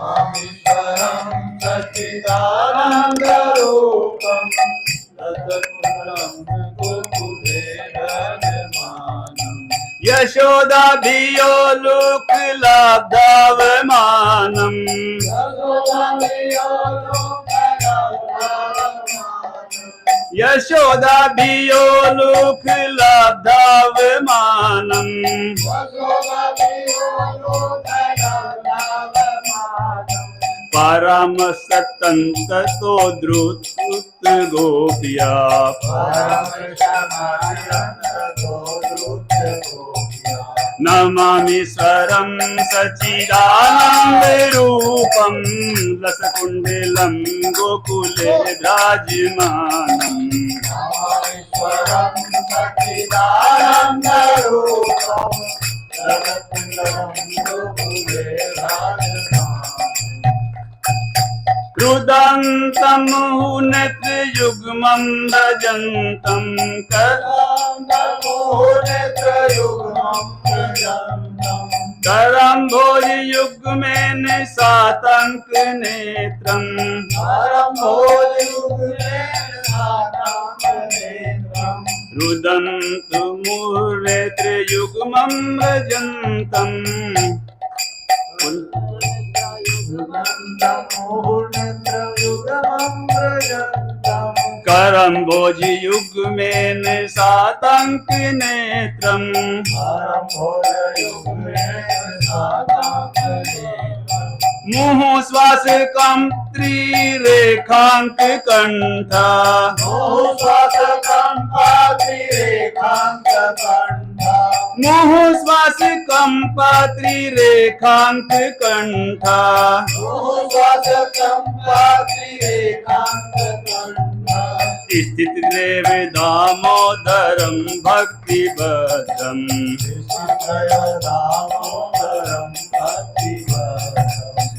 नमामीश्वरं सच्चिदानन्दरूपं रसकुण्डलं गोकुले विराजमानम् यशोदाभियोलुकलाब्धावमानम् यशोदाभियोलुकलाब्धावमानम् परमसतन्ततो द्रुत गोप्या नमामीश्वरं सच्चिदानन्दरूपं रसकुण्डलं गोकुले विराजमानम् नमामीश्वरं सच्चिदानन्दरूपं रसकुण्डलं गोकुले विराजमानम् रुदन्तं मुहुनेत्रयुग्मं भजन्तं करम्भोजयुग्मेन सातङ्कनेत्रम् रुदन्तु मुहुनेत्रयुग्मं भजन्तम् करम्भोजयुग्मेन सातङ्कनेत्रम् मुहुश्वासकं त्रिरेखाङ्ककण्ठा मुहुश्वासकं त्रिरेखाङ्ककण्ठा स्थितदेव दामोदरं भक्तिभद्रम्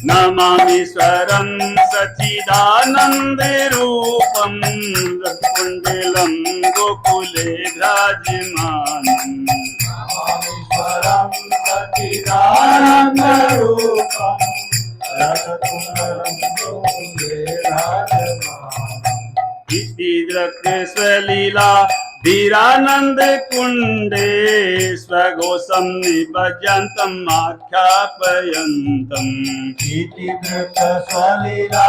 नमामीश्वरं सच्चिदानन्दरूपं रसकुण्डलं गोकुले विराजमानम् नमामीश्वरं सच्चिदानन्दरूपं रसकुण्डलं गोकुले विराजमानम् इति दृक्स्वलीला धीरानंद कुंडे स्वघोषं निभजन्तम् आख्यापयन्तम् इति दृक्स्वलीला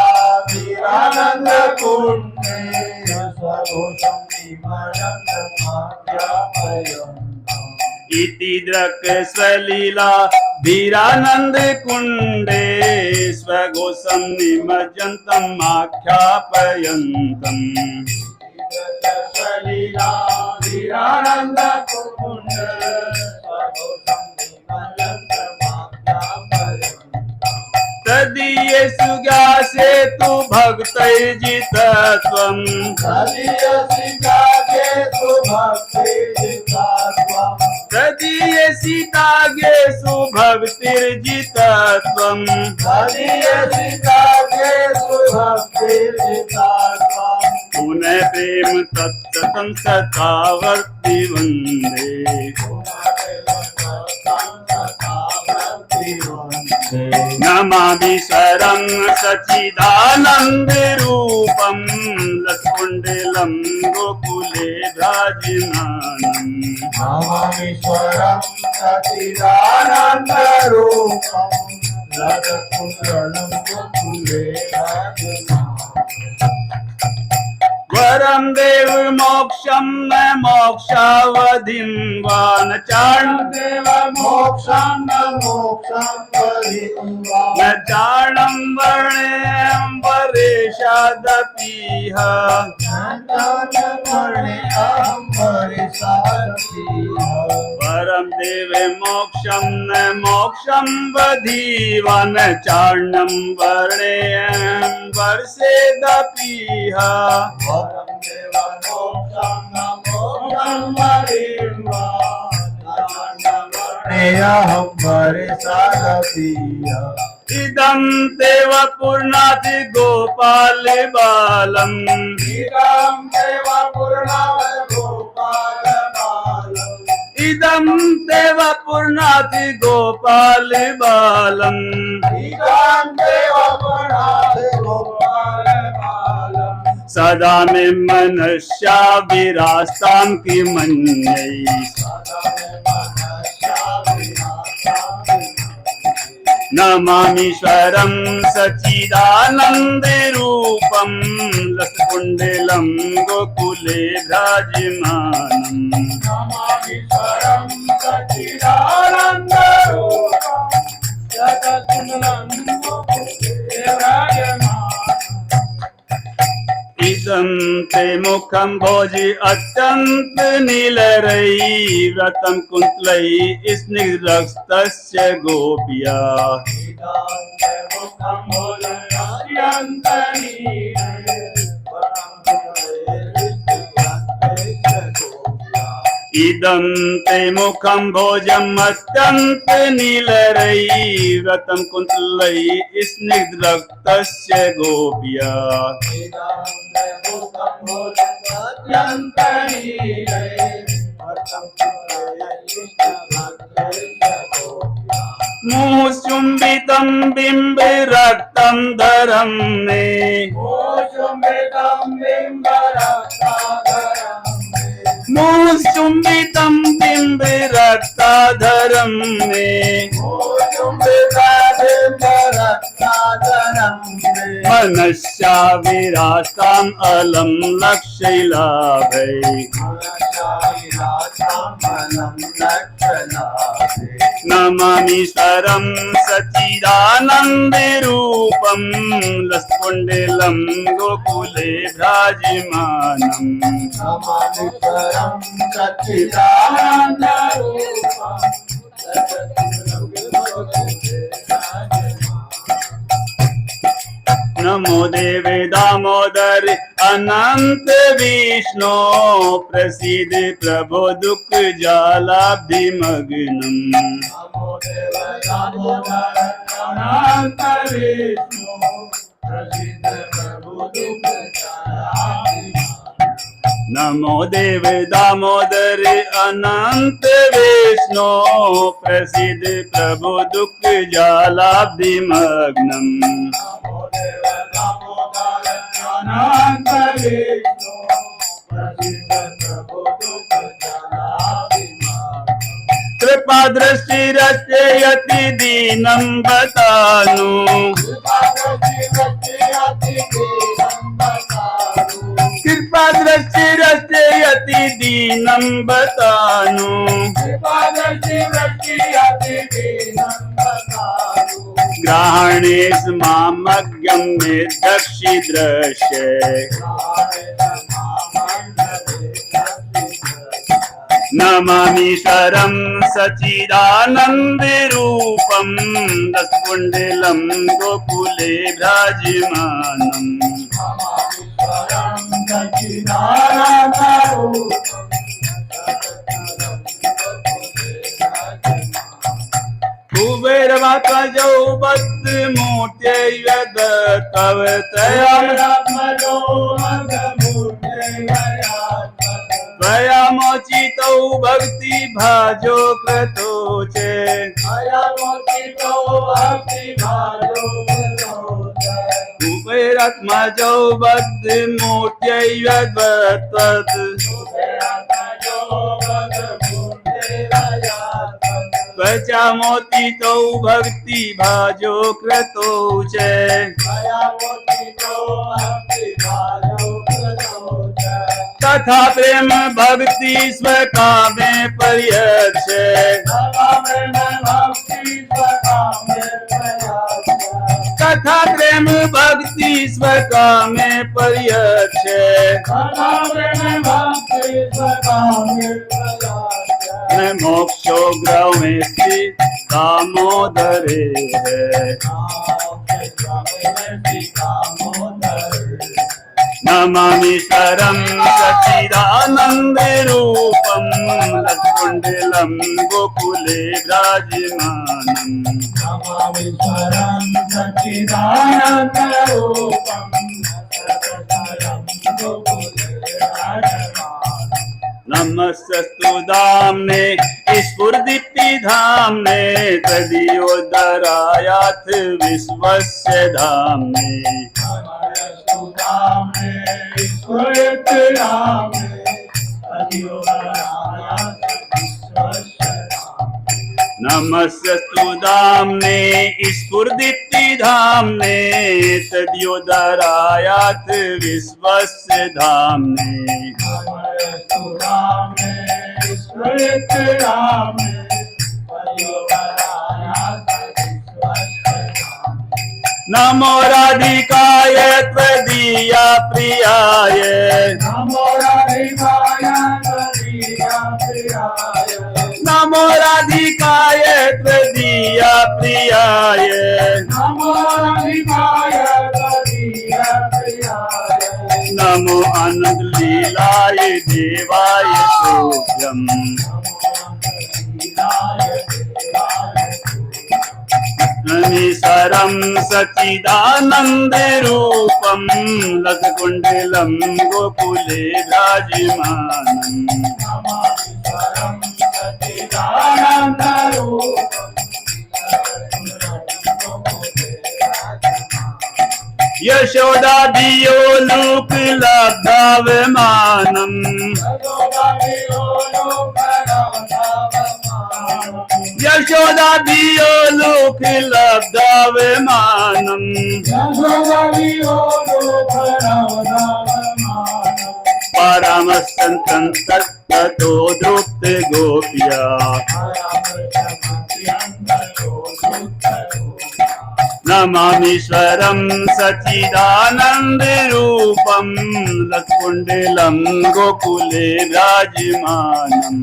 धीरानंद कुंडे स्वघोषं निभजन्तम् आख्यापयन्तम् इति दृक्स्वलीला धीरानंद कुंडे स्वघोषं निमज्जन्तम् आख्यापयन्तम् सलीला धीरानंद कुंड स्वघोषं निमज्जन्तम् आख्यापयन्तम् तदीये सुगासे तु भक्तैर्जितत्वम् तदीये सीतागे सुभक्तिर्जितत्वम् पुनः प्रेम तत्सतं सतावर्ति वन्दे नमामीश्वरं सच्चिदानन्दरूपं रसकुण्डलं गोकुले विराजमानम् नमामीश्वरं सच्चिदानन्दरूपं रसकुण्डलं गोकुले विराजमानम् वरं देव मोक्षं न मोक्षावधिं वा न चारणदेव मोक्षं न मोक्षावधिं न चारणं वर्णेयं वरेशादपीह वरं देवे मोक्षं न मोक्षं वधीवा न चारणं वर्णेयं वर्षेदपीह इदं देव पूर्णाति गोपाल बालम् इदं श्रीदं देव पूर्णाति गोपाल बालम सदा में मनस्या विरास्तां की मन्यै नमामीश्वरं सच्चिदानन्दरूपं लसकुण्डलं गोकुले विराजमानम् नमामीश्वरं सच्चिदानन्दरूपं लसकुण्डलं गोकुले विराजमानम् इदं ते मुखं भोजि अत्यन्त नीलरै व्रतं कुन्तलै स्निग्धस्तस्य गोप्या इदं ते मुखं भोजम् अत्यन्त नीलरै व्रतं कुन्तलै स्निग्धस्तस्य गोप्या मुचुम्बितं बिम्बरक्तं धरं मे मुचुम्बितं बिम्बरक्ताधरं मे मनस्या विरास्ताम् अलं लक्ष्यलाभै नमामीश्वरं सच्चिदानन्दरूपं लसकुण्डलं गोकुले विराजमानम् नमामीश्वरं सच्चिदानन्दरूपं नमो देवे दामोदर अनंत विष्णु प्रसीद प्रभो दुख जालाब्धि मग्नम नमो देव दामोदर अनंत विष्णु प्रसीद प्रभु दुख जालाब्धि नमो देव दामोदर अनंत विष्णु प्रसीद प्रभु दुख जालाब्धि मग्नम नमो देव दामोदर अनंत विष्णु प्रसीद प्रभु दुख जालाब्धि कृपा दृष्टि रचयति दीनं बतानु कृपा दृष्टि रचयति दीनं बतानु ग्रहणेश मामज्ञं मे दक्षि दृश्य नमामीश्वरं सच्चिदानन्दरूपं लसकुण्डलं गोकुले विराजमानम् कुबेरमात्मजौ बद्धमूर्त्यैव तव त्वयामोचितौ भक्ति भाजो क्रतो च कुबेरात्मजौ बद्धमूर्त्यैव तत् त्वचामोचितौ भक्ति भाजो क्रतो च तथा प्रेम भक्ति स्वकामे पर्यक्ष तथा प्रेम भक्ति स्वकामे पर्यक्ष मैं मोक्षो ग्रह में स्थित दामोदरे है नमामीश्वरं सच्चिदानन्दरूपं लसकुण्डलं गोकुले विराजमानम् नमामीश्वरं सच्चिदानन्दरूपं लसकुण्डलं गोकुले विराजमानम् नमस्तस्तु धाम्ने स्फुरदीप्ति धाम्ने तदियोदरायाथ विश्वस्य धाम्ने नमस्तु धाम्ने स्फुरदीप्तिधाम्ने तदियोदरायाथ विश्वस्य धाम्ने नमस्तस्तु धाम्ने स्फुरदीप्ति धाम्ने तदियोदरायाथ विश्वस्य धाम्ने नमस्तु धाम्ने स्फुरदीप्तिधाम्ने तदियोदरायाथ विश्वस्य धाम्ने नमो राधिकाय त्वदीया प्रियाय नमो राधिकाय त्वदीया प्रियाय नमो राधिकाय त्वदीया प्रियाय नमो राधिकाय त्वदीया प्रियाय नमो आनंद लीलाय देवाय तुभ्यम् नमीसरं सच्चिदानंद रूपं लसकुंडलं गोकुले विराजमानम् यशोदा दियो लोक लब्धावमानम् यशोदा दियो लोक लब्धावमानम् परमसंतं तत्तो द्रुप्त गोप्या नमामीश्वरं सच्चिदानन्दरूपं लसकुण्डलं गोकुले विराजमानम्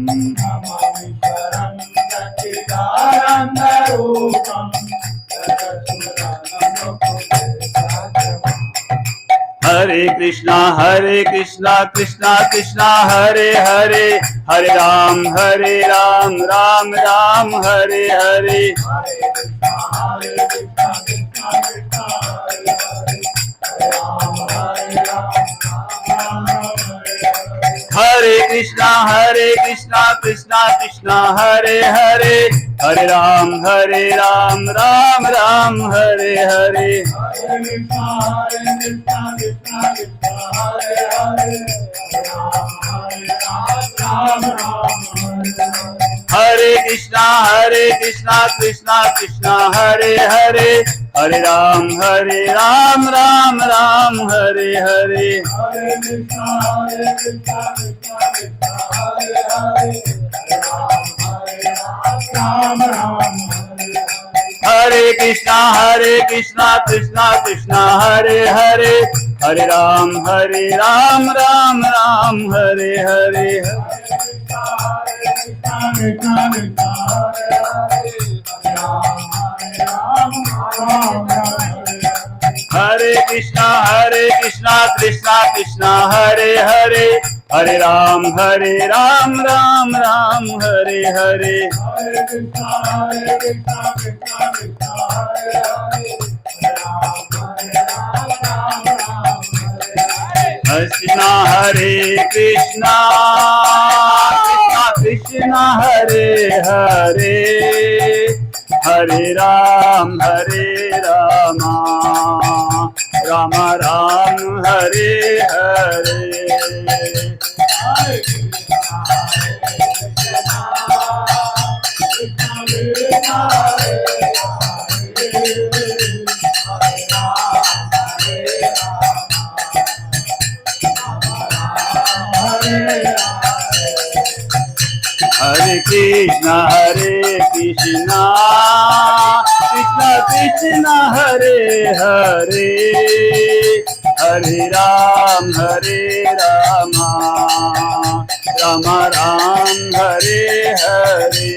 हरे कृष्णा कृष्णा कृष्णा हरे हरे हरे राम राम राम हरे हरे हरे कृष्णा कृष्णा कृष्णा हरे हरे हरे राम राम राम हरे हरे हरे कृष्णा कृष्णा कृष्णा हरे हरे हरे राम राम राम हरे हरे हरे कृष्णा कृष्णा कृष्णा हरे हरे हरे राम राम राम हरे हरे हरे कृष्णा कृष्णा कृष्णा हरे हरे हरे राम राम हरे हरे कृष्णा हरे कृष्णा कृष्णा हरे हरे हरे राम राम राम हरे हरे हरे कृष्णा कृष्णा कृष्णा हरे हरे हरे राम राम राम हरे हरे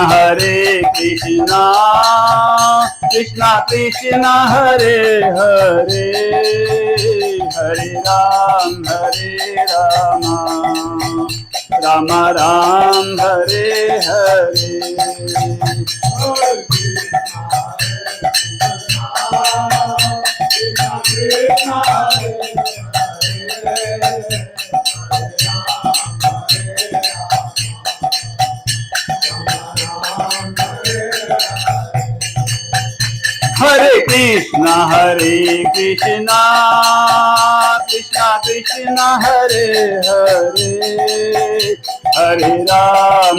हरे कृष्णा कृष्णा कृष्णा हरे हरे हरे राम राम राम हरे हरे। हरे कृष्णा कृष्णा कृष्णा हरे हरे, हरे राम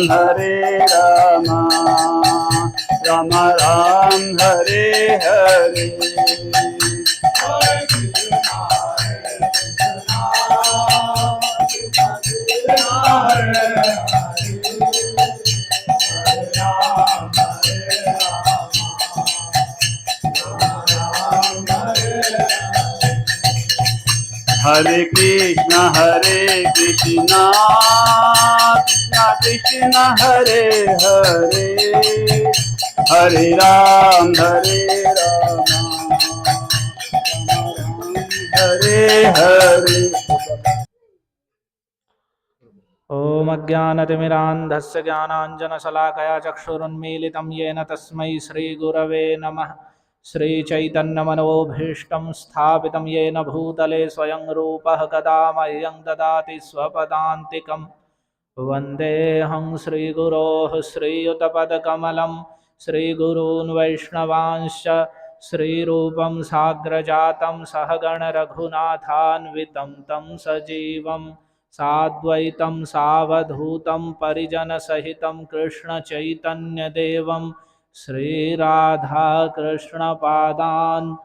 राम राम हरे हरे। हरे कृष्णा कृष्णा कृष्णा हरे हरे, हरे राम हरे हरे। ॐ अज्ञानतिमिरान्धस्य ज्ञानाञ्जनशलाकया चक्षुरुन्मीलितं येन तस्मै श्रीगुरवे नमः। श्रीचैतन्यमनोभीष्टं स्थापितं येन भूतले स्वयं रूपः कदा मह्यं ददाति स्वपदान्तिकं। वन्देऽहं श्रीगुरोः श्रीयुतपदकमलं श्रीगुरून् वैष्णवांश्च श्रीरूपं साग्रजातं सहगणरघुनाथान्वितं तं सजीवं साद्वैतं सावधूतं परिजनसहितं कृष्णचैतन्यदेवं श्रीराधाकृष्णपादान्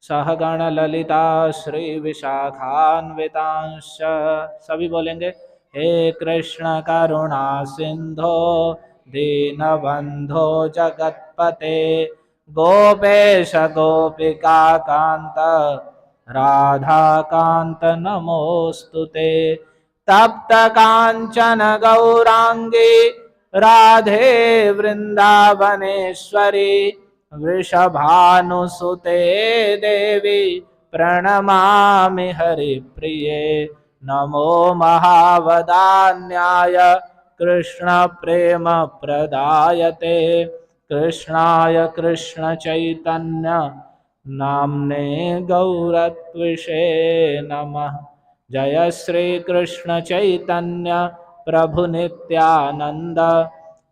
सहगणललिता श्रीविशाखान्वितांश्च। सभी बोलेंगे, हे कृष्ण करुणा सिंधो दीनबंधो जगत्पते गोपेश गोपिका कांत राधा कांत नमोस्तुते। तप्त कांचन गौरांगी राधे वृंदावनेश्वरी वृषभानुसुते देवी प्रणमामि हरिप्रिये। नमो महावदान्याय कृष्ण प्रेम प्रदायते कृष्णाय कृष्ण चैतन्य नाम्ने गौरत्विषे नमः। जय श्री कृष्ण चैतन्य प्रभु नित्यानंद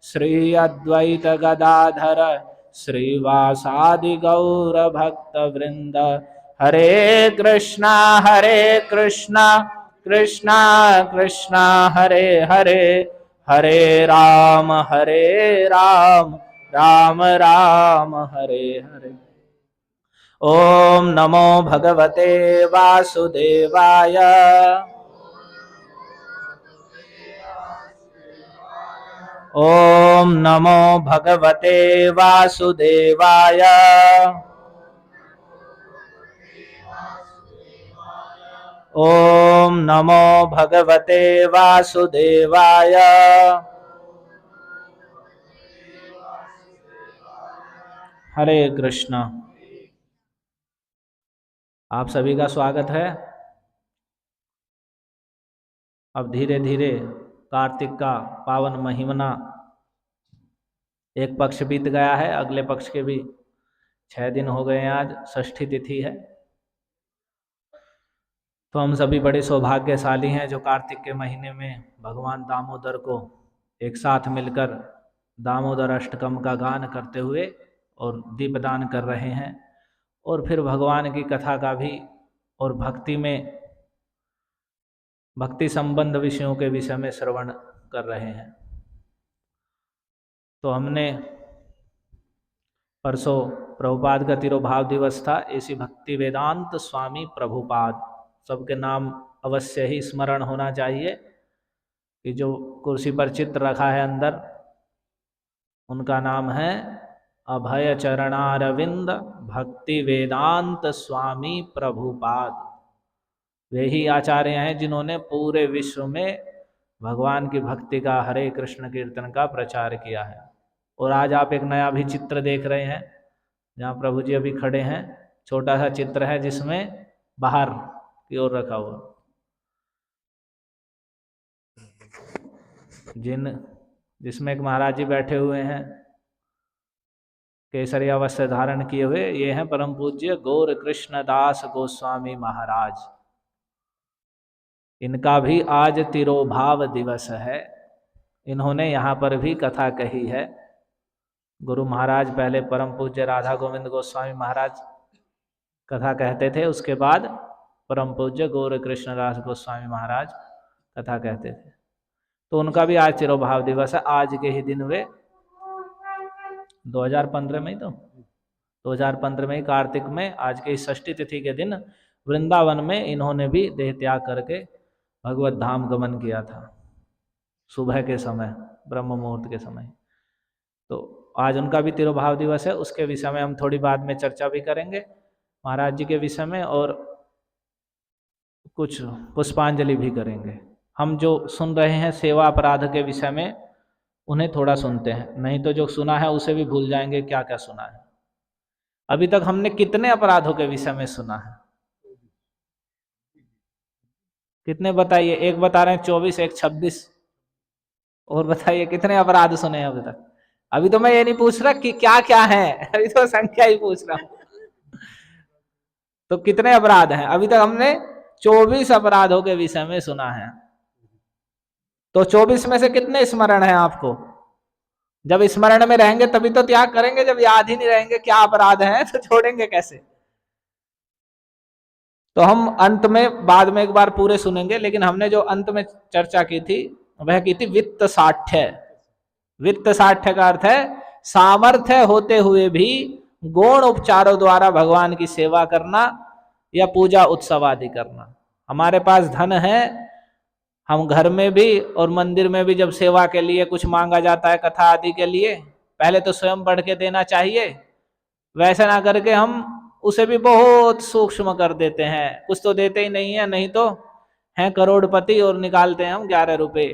श्री अद्वैत गदाधर श्रीवासादि गौर भक्त वृंद। हरे कृष्णा कृष्णा कृष्णा हरे हरे, हरे राम राम राम हरे हरे। ओम नमो भगवते वासुदेवाय। ओम नमो भगवते वासुदेवाय। ओम नमो भगवते वासुदेवाय। हरे कृष्णा। आप सभी का स्वागत है। अब धीरे धीरे कार्तिक का पावन महीना एक पक्ष बीत गया है, अगले पक्ष के भी 6 दिन हो गए हैं। आज षष्ठी तिथि है। तो हम सभी बड़े सौभाग्यशाली हैं जो कार्तिक के महीने में भगवान दामोदर को एक साथ मिलकर दामोदर अष्टकम का गान करते हुए और दीपदान कर रहे हैं, और फिर भगवान की कथा का भी और भक्ति संबंध विषयों के विषय में श्रवण कर रहे हैं। तो हमने परसों प्रभुपाद का तिरोभाव दिवस था। ऐसी भक्ति वेदांत स्वामी प्रभुपाद, सबके नाम अवश्य ही स्मरण होना चाहिए कि जो कुर्सी पर चित्र रखा है अंदर, उनका नाम है अभय चरणारविंद भक्ति वेदांत स्वामी प्रभुपाद। वे ही आचार्य हैं जिन्होंने पूरे विश्व में भगवान की भक्ति का, हरे कृष्ण कीर्तन का प्रचार किया है। और आज आप एक नया भी चित्र देख रहे हैं, जहाँ प्रभु जी अभी खड़े हैं। छोटा सा चित्र है जिसमें बाहर की ओर रखा हुआ। जिसमें एक महाराज जी बैठे हुए हैं केसरिया वस्त्र धारण किए हुए, ये हैं परम पूज्य गौर कृष्णदास गोस्वामी महाराज। इनका भी आज तिरोभाव दिवस है। इन्होंने यहाँ पर भी कथा कही है। गुरु महाराज पहले परम पूज्य राधा गोविंद गोस्वामी महाराज कथा कहते थे, उसके बाद परम पूज्य गौर कृष्णदास गोस्वामी महाराज कथा कहते थे। तो उनका भी आज तिरोभाव दिवस है। आज के ही दिन वे 2015 में ही 2015 में ही कार्तिक में आज के इस षष्ठी तिथि के दिन वृंदावन में इन्होंने भी देह त्याग करके भगवत धाम गमन किया था, सुबह के समय, ब्रह्म मुहूर्त के समय। तो आज उनका भी तिरोभाव दिवस है। उसके विषय में हम थोड़ी बाद में चर्चा भी करेंगे महाराज जी के विषय में, और कुछ पुष्पांजलि भी करेंगे। हम जो सुन रहे हैं सेवा अपराध के विषय में, उन्हें थोड़ा सुनते हैं, नहीं तो जो सुना है उसे भी भूल जाएंगे क्या क्या सुना है। अभी तक हमने कितने अपराधों के विषय में सुना है? कितने बताइए? एक बता रहे हैं 24, एक 26, और बताइए कितने अपराध सुने हैं अभी तक? अभी तो मैं ये नहीं पूछ रहा कि क्या क्या है, अभी तो संख्या ही पूछ रहा हूं। तो कितने अपराध हैं? अभी तक हमने 24 अपराधों के विषय में सुना है। तो 24 में से कितने स्मरण है आपको? जब स्मरण में रहेंगे तभी तो त्याग करेंगे, जब याद ही नहीं रहेंगे क्या अपराध हैं तो छोड़ेंगे कैसे? तो हम अंत में बाद में एक बार पूरे सुनेंगे, लेकिन हमने जो अंत में चर्चा की थी वह की थी वित्त साठ्य। वित्त साठ्य का अर्थ है सामर्थ्य होते हुए भी गौण उपचारों द्वारा भगवान की सेवा करना या पूजा उत्सव आदि करना। हमारे पास धन है, हम घर में भी और मंदिर में भी जब सेवा के लिए कुछ मांगा जाता है कथा आदि के लिए, पहले तो स्वयं बढ़ के देना चाहिए। वैसा ना करके हम उसे भी बहुत सूक्ष्म कर देते हैं, कुछ तो देते ही नहीं है, नहीं तो हैं करोड़पति और निकालते हैं हम 11 रुपए,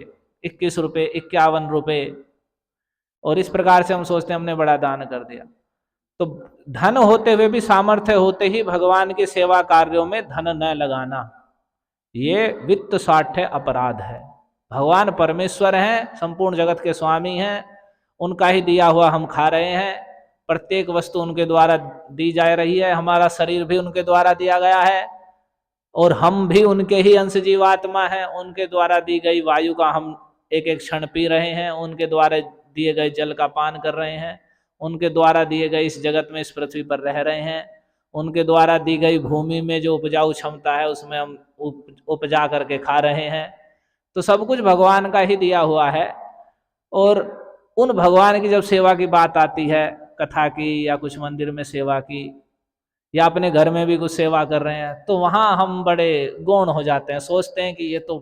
21 रुपए, 51 रुपए, और इस प्रकार से हम सोचते हैं हमने बड़ा दान कर दिया। तो धन होते हुए भी सामर्थ्य होते ही भगवान की सेवा कार्यों में धन न लगाना, ये वित्त साठ्य अपराध है। भगवान परमेश्वर हैं, संपूर्ण जगत के स्वामी हैं, उनका ही दिया हुआ हम खा रहे हैं, प्रत्येक वस्तु उनके द्वारा दी जा रही है, हमारा शरीर भी उनके द्वारा दिया गया है, और हम भी उनके ही अंश जीवात्मा हैं। उनके द्वारा दी गई वायु का हम एक एक क्षण पी रहे हैं, उनके द्वारा दिए गए जल का पान कर रहे हैं, उनके द्वारा दिए गए इस जगत में, इस पृथ्वी पर रह रहे हैं, उनके द्वारा दी गई भूमि में जो उपजाऊ क्षमता है उसमें हम उपजा करके खा रहे हैं। तो सब कुछ भगवान का ही दिया हुआ है। और उन भगवान की जब सेवा की बात आती है, कथा की या कुछ मंदिर में सेवा की या अपने घर में भी कुछ सेवा कर रहे हैं, तो वहां हम बड़े गौण हो जाते हैं, सोचते हैं कि ये तो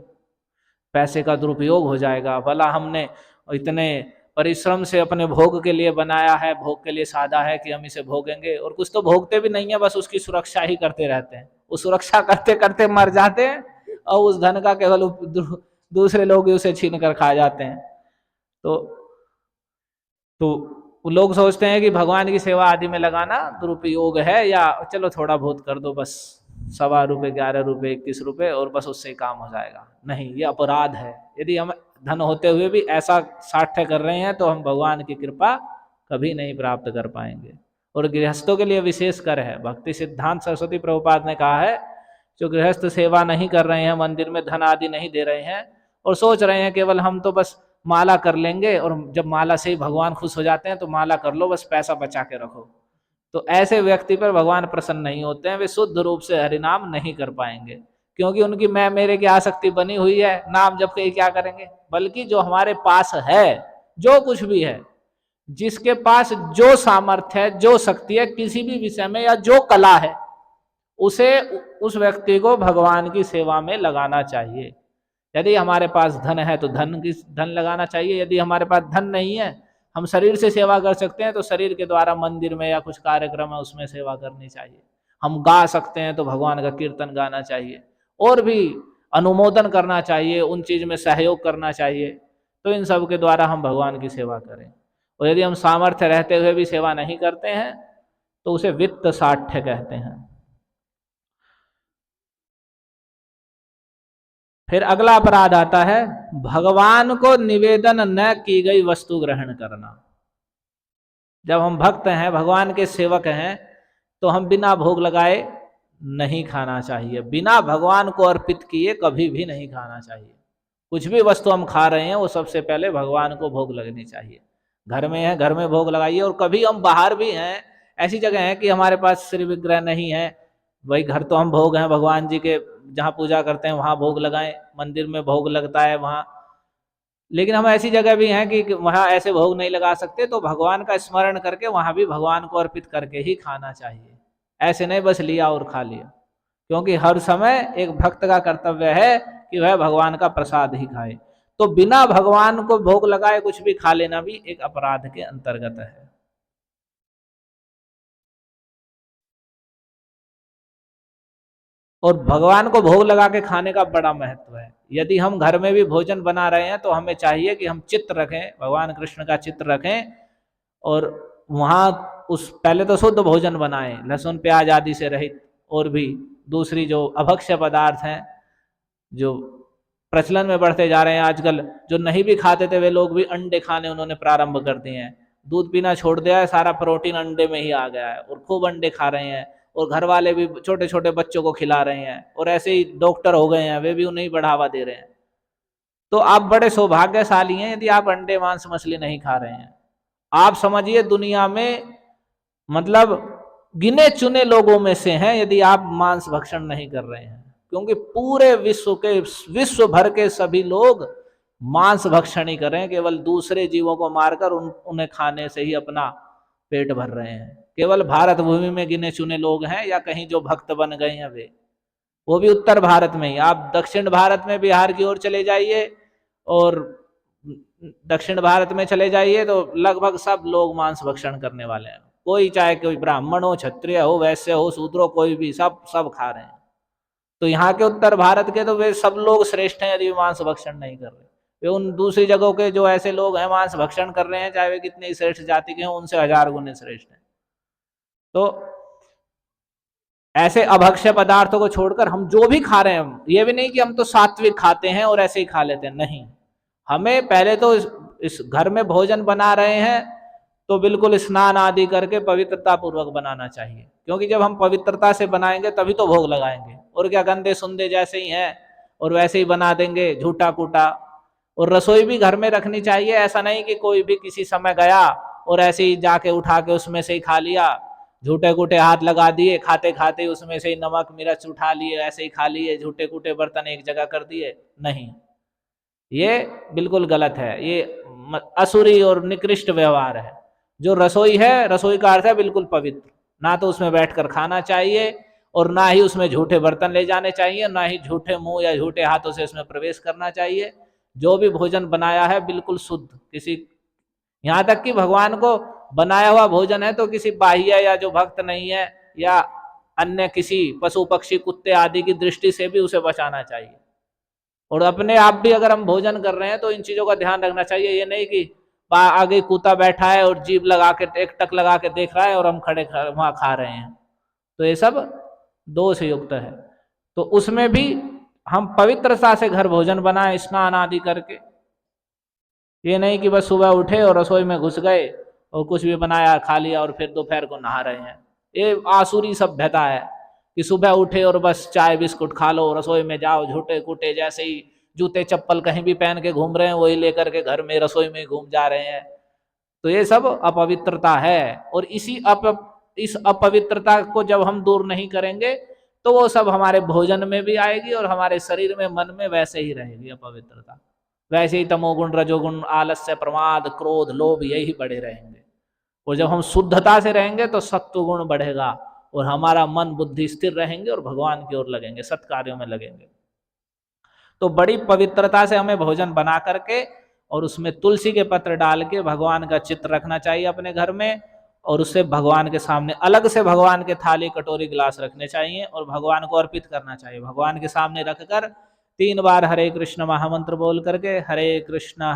पैसे का दुरुपयोग हो जाएगा, भला हमने इतने परिश्रम से अपने भोग के लिए बनाया है, भोग के लिए साधा है कि हम इसे भोगेंगे। और कुछ तो भोगते भी नहीं है, बस उसकी सुरक्षा ही करते रहते हैं, वो सुरक्षा करते करते मर जाते हैं और उस धन का केवल दूसरे लोग उसे छीन कर खा जाते हैं। तो लोग सोचते हैं कि भगवान की सेवा आदि में लगाना दुरुपयोग है, या चलो थोड़ा बहुत कर दो, बस 1.25 रुपये, 11 रुपये, 21 रुपये, और बस उससे काम हो जाएगा। नहीं, ये अपराध है। यदि हम धन होते हुए भी ऐसा साठ्य कर रहे हैं तो हम भगवान की कृपा कभी नहीं प्राप्त कर पाएंगे। और गृहस्थों के लिए विशेष कर है। भक्ति सिद्धांत सरस्वती प्रभुपाद ने कहा है, जो गृहस्थ सेवा नहीं कर रहे हैं, मंदिर में धन आदि नहीं दे रहे हैं और सोच रहे हैं केवल हम तो बस माला कर लेंगे, और जब माला से ही भगवान खुश हो जाते हैं तो माला कर लो, बस पैसा बचा के रखो, तो ऐसे व्यक्ति पर भगवान प्रसन्न नहीं होते हैं। वे शुद्ध रूप से हरिनाम नहीं कर पाएंगे, क्योंकि उनकी मैं मेरे की आसक्ति बनी हुई है। नाम जप के क्या करेंगे? बल्कि जो हमारे पास है, जो कुछ भी है, जिसके पास जो सामर्थ्य है, जो शक्ति है किसी भी विषय में, या जो कला है, उसे उस व्यक्ति को भगवान की सेवा में लगाना चाहिए। यदि हमारे पास धन है तो धन लगाना चाहिए। यदि हमारे पास धन नहीं है, हम शरीर से सेवा कर सकते हैं तो शरीर के द्वारा मंदिर में या कुछ कार्यक्रम है उसमें सेवा करनी चाहिए। हम गा सकते हैं तो भगवान का कीर्तन गाना चाहिए, और भी अनुमोदन करना चाहिए, उन चीज में सहयोग करना चाहिए। तो इन सब के द्वारा हम भगवान की सेवा करें। और यदि हम सामर्थ्य रहते हुए भी सेवा नहीं करते हैं तो उसे वित्त साठ्य कहते हैं। फिर अगला अपराध आता है भगवान को निवेदन न की गई वस्तु ग्रहण करना। जब हम भक्त हैं, भगवान के सेवक हैं, तो हम बिना भोग लगाए नहीं खाना चाहिए। बिना भगवान को अर्पित किए कभी भी नहीं खाना चाहिए। कुछ भी वस्तु हम खा रहे हैं वो सबसे पहले भगवान को भोग लगनी चाहिए। घर में है, घर में भोग लगाइए। और कभी हम बाहर भी हैं, ऐसी जगह है कि हमारे पास श्री विग्रह नहीं है, वही घर तो हम भोग हैं भगवान जी के, जहाँ पूजा करते हैं वहाँ भोग लगाएं, मंदिर में भोग लगता है वहाँ। लेकिन हम ऐसी जगह भी हैं कि वहाँ ऐसे भोग नहीं लगा सकते, तो भगवान का स्मरण करके वहाँ भी भगवान को अर्पित करके ही खाना चाहिए। ऐसे नहीं बस लिया और खा लिया, क्योंकि हर समय एक भक्त का कर्तव्य है कि वह भगवान का प्रसाद ही खाए। तो बिना भगवान को भोग लगाए कुछ भी खा लेना भी एक अपराध के अंतर्गत है। और भगवान को भोग लगा के खाने का बड़ा महत्व है। यदि हम घर में भी भोजन बना रहे हैं तो हमें चाहिए कि हम चित्र रखें, भगवान कृष्ण का चित्र रखें, और वहाँ उस पहले तो शुद्ध भोजन बनाएं, लहसुन प्याज आदि से रहित। और भी दूसरी जो अभक्ष्य पदार्थ हैं जो प्रचलन में बढ़ते जा रहे हैं आजकल, जो नहीं भी खाते थे वे लोग भी अंडे खाने उन्होंने प्रारंभ कर दिए हैं। दूध पीना छोड़ दिया है, सारा प्रोटीन अंडे में ही आ गया है, और खूब अंडे खा रहे हैं। और घर वाले भी छोटे छोटे बच्चों को खिला रहे हैं, और ऐसे ही डॉक्टर हो गए हैं, वे भी उन्हें बढ़ावा दे रहे हैं। तो आप बड़े सौभाग्यशाली हैं यदि आप अंडे मांस मछली नहीं खा रहे हैं। आप समझिए दुनिया में मतलब गिने चुने लोगों में से हैं यदि आप मांस भक्षण नहीं कर रहे हैं, क्योंकि पूरे विश्व भर के सभी लोग मांस भक्षण ही कर रहे हैं। केवल दूसरे जीवों को मारकर उन्हें खाने से ही अपना पेट भर रहे हैं। केवल भारत भूमि में गिने चुने लोग हैं, या कहीं जो भक्त बन गए हैं वे, वो भी उत्तर भारत में ही। आप दक्षिण भारत में बिहार की ओर चले जाइए, और दक्षिण भारत में चले जाइए तो लगभग सब लोग मांस भक्षण करने वाले हैं। कोई चाहे कोई ब्राह्मण हो, क्षत्रिय हो, वैश्य हो, शूद्र हो, कोई भी, सब खा रहे हैं। तो यहाँ के उत्तर भारत के तो वे सब लोग श्रेष्ठ हैं यदि मांस भक्षण नहीं कर रहे। वे उन दूसरी जगहों के जो ऐसे लोग हैं मांस भक्षण कर रहे हैं, चाहे वे कितने श्रेष्ठ जाति के हों, उनसे 1000 गुने श्रेष्ठ हैं। तो ऐसे अभक्ष्य पदार्थों को छोड़कर हम जो भी खा रहे हैं, ये भी नहीं कि हम तो सात्विक खाते हैं और ऐसे ही खा लेते हैं, नहीं। हमें पहले तो इस घर में भोजन बना रहे हैं तो बिल्कुल स्नान आदि करके पवित्रता पूर्वक बनाना चाहिए, क्योंकि जब हम पवित्रता से बनाएंगे तभी तो भोग लगाएंगे। और क्या गंदे सुंदे जैसे ही हैं और वैसे ही बना देंगे झूठा कूटा। और रसोई भी घर में रखनी चाहिए, ऐसा नहीं कि कोई भी किसी समय गया और ऐसे ही जाके उठा के उसमें से ही खा लिया, झूठे कूटे हाथ लगा दिए, खाते खाते उसमें से ही नमक मिर्च उठा लिए, ऐसे ही खा लिए, झूठे कूटे बर्तन एक जगह कर दिए, नहीं, ये बिल्कुल गलत है। ये असुरी और निकृष्ट व्यवहार है। जो रसोई है, रसोई का अर्थ है बिल्कुल पवित्र, ना तो उसमें बैठकर खाना चाहिए और ना ही उसमें झूठे बर्तन ले जाने चाहिए, ना ही झूठे मुंह या झूठे हाथों से उसमें प्रवेश करना चाहिए। जो भी भोजन बनाया है बिल्कुल शुद्ध, किसी यहाँ तक कि भगवान को बनाया हुआ भोजन है तो किसी बाह्य या जो भक्त नहीं है या अन्य किसी पशु पक्षी कुत्ते आदि की दृष्टि से भी उसे बचाना चाहिए। और अपने आप भी अगर हम भोजन कर रहे हैं तो इन चीजों का ध्यान रखना चाहिए। ये नहीं कि आगे कुत्ता बैठा है और जीभ लगा के एक टक लगा के देख रहा है और हम खड़े वहां खा रहे हैं, तो ये सब दोष युक्त है। तो उसमें भी हम पवित्रता से घर भोजन बनाए स्नान आदि करके। ये नहीं कि बस सुबह उठे और रसोई में घुस गए और कुछ भी बनाया खा लिया और फिर दोपहर को नहा रहे हैं। ये आसुरी सभ्यता है कि सुबह उठे और बस चाय बिस्कुट खा लो, रसोई में जाओ झूठे कूटे, जैसे ही जूते चप्पल कहीं भी पहन के घूम रहे हैं वही लेकर के घर में रसोई में घूम जा रहे हैं। तो ये सब अपवित्रता है। और इस अपवित्रता को जब हम दूर नहीं करेंगे तो वो सब हमारे भोजन में भी आएगी और हमारे शरीर में मन में वैसे ही रहेगी अपवित्रता। वैसे ही तमोगुण रजोगुण आलस्य प्रमाद क्रोध लोभ यही बढ़े रहेंगे। और जब हम शुद्धता से रहेंगे तो सत्व गुण बढ़ेगा और हमारा मन बुद्धि स्थिर रहेंगे और भगवान की ओर लगेंगे, सत्कार्यों में लगेंगे। तो बड़ी पवित्रता से हमें भोजन बना करके और उसमें तुलसी के पत्र डाल के भगवान का चित्र रखना चाहिए अपने घर में, और उससे भगवान के सामने अलग से भगवान के थाली कटोरी गिलास रखने चाहिए और भगवान को अर्पित करना चाहिए। भगवान के सामने रखकर 3 बार हरे कृष्ण महामंत्र बोल करके हरे कृष्ण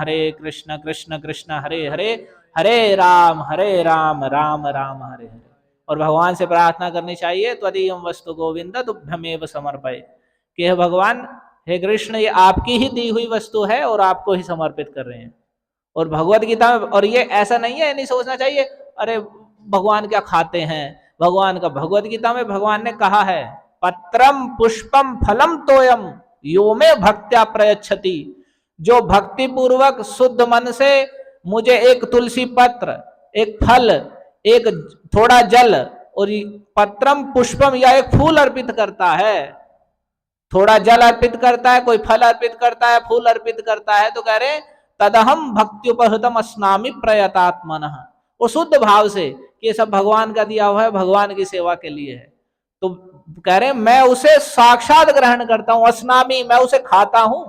कृष्ण कृष्ण हरे हरे, हरे राम राम राम हरे हरे। और भगवान से प्रार्थना करनी चाहिए त्वदीयं वस्तु गोविंद तुभ्यमेव समर्पये, कि हे भगवान हे कृष्ण ये आपकी ही दी हुई वस्तु है और आपको ही समर्पित कर रहे हैं। और भगवत गीता में, और ये ऐसा नहीं है, नहीं सोचना चाहिए अरे भगवान क्या खाते हैं, भगवान का, भगवत गीता में भगवान ने कहा है पत्रम पुष्पम फलम तोयम यो में भक्त्या प्रयच्छति, जो भक्ति पूर्वक शुद्ध मन से मुझे एक तुलसी पत्र, एक फल, एक थोड़ा जल और पत्रम पुष्पम या एक फूल अर्पित करता है, थोड़ा जल अर्पित करता है, कोई फल अर्पित करता है, फूल अर्पित करता है, तो कह रहे तदहम भक्त्युपहृतम अस्नामि प्रयतात्मनः, वो शुद्ध भाव से कि ये सब भगवान का दिया हुआ है, भगवान की सेवा के लिए है, तो कह रहे मैं उसे साक्षात ग्रहण करता हूं, अस्नामि, मैं उसे खाता हूं।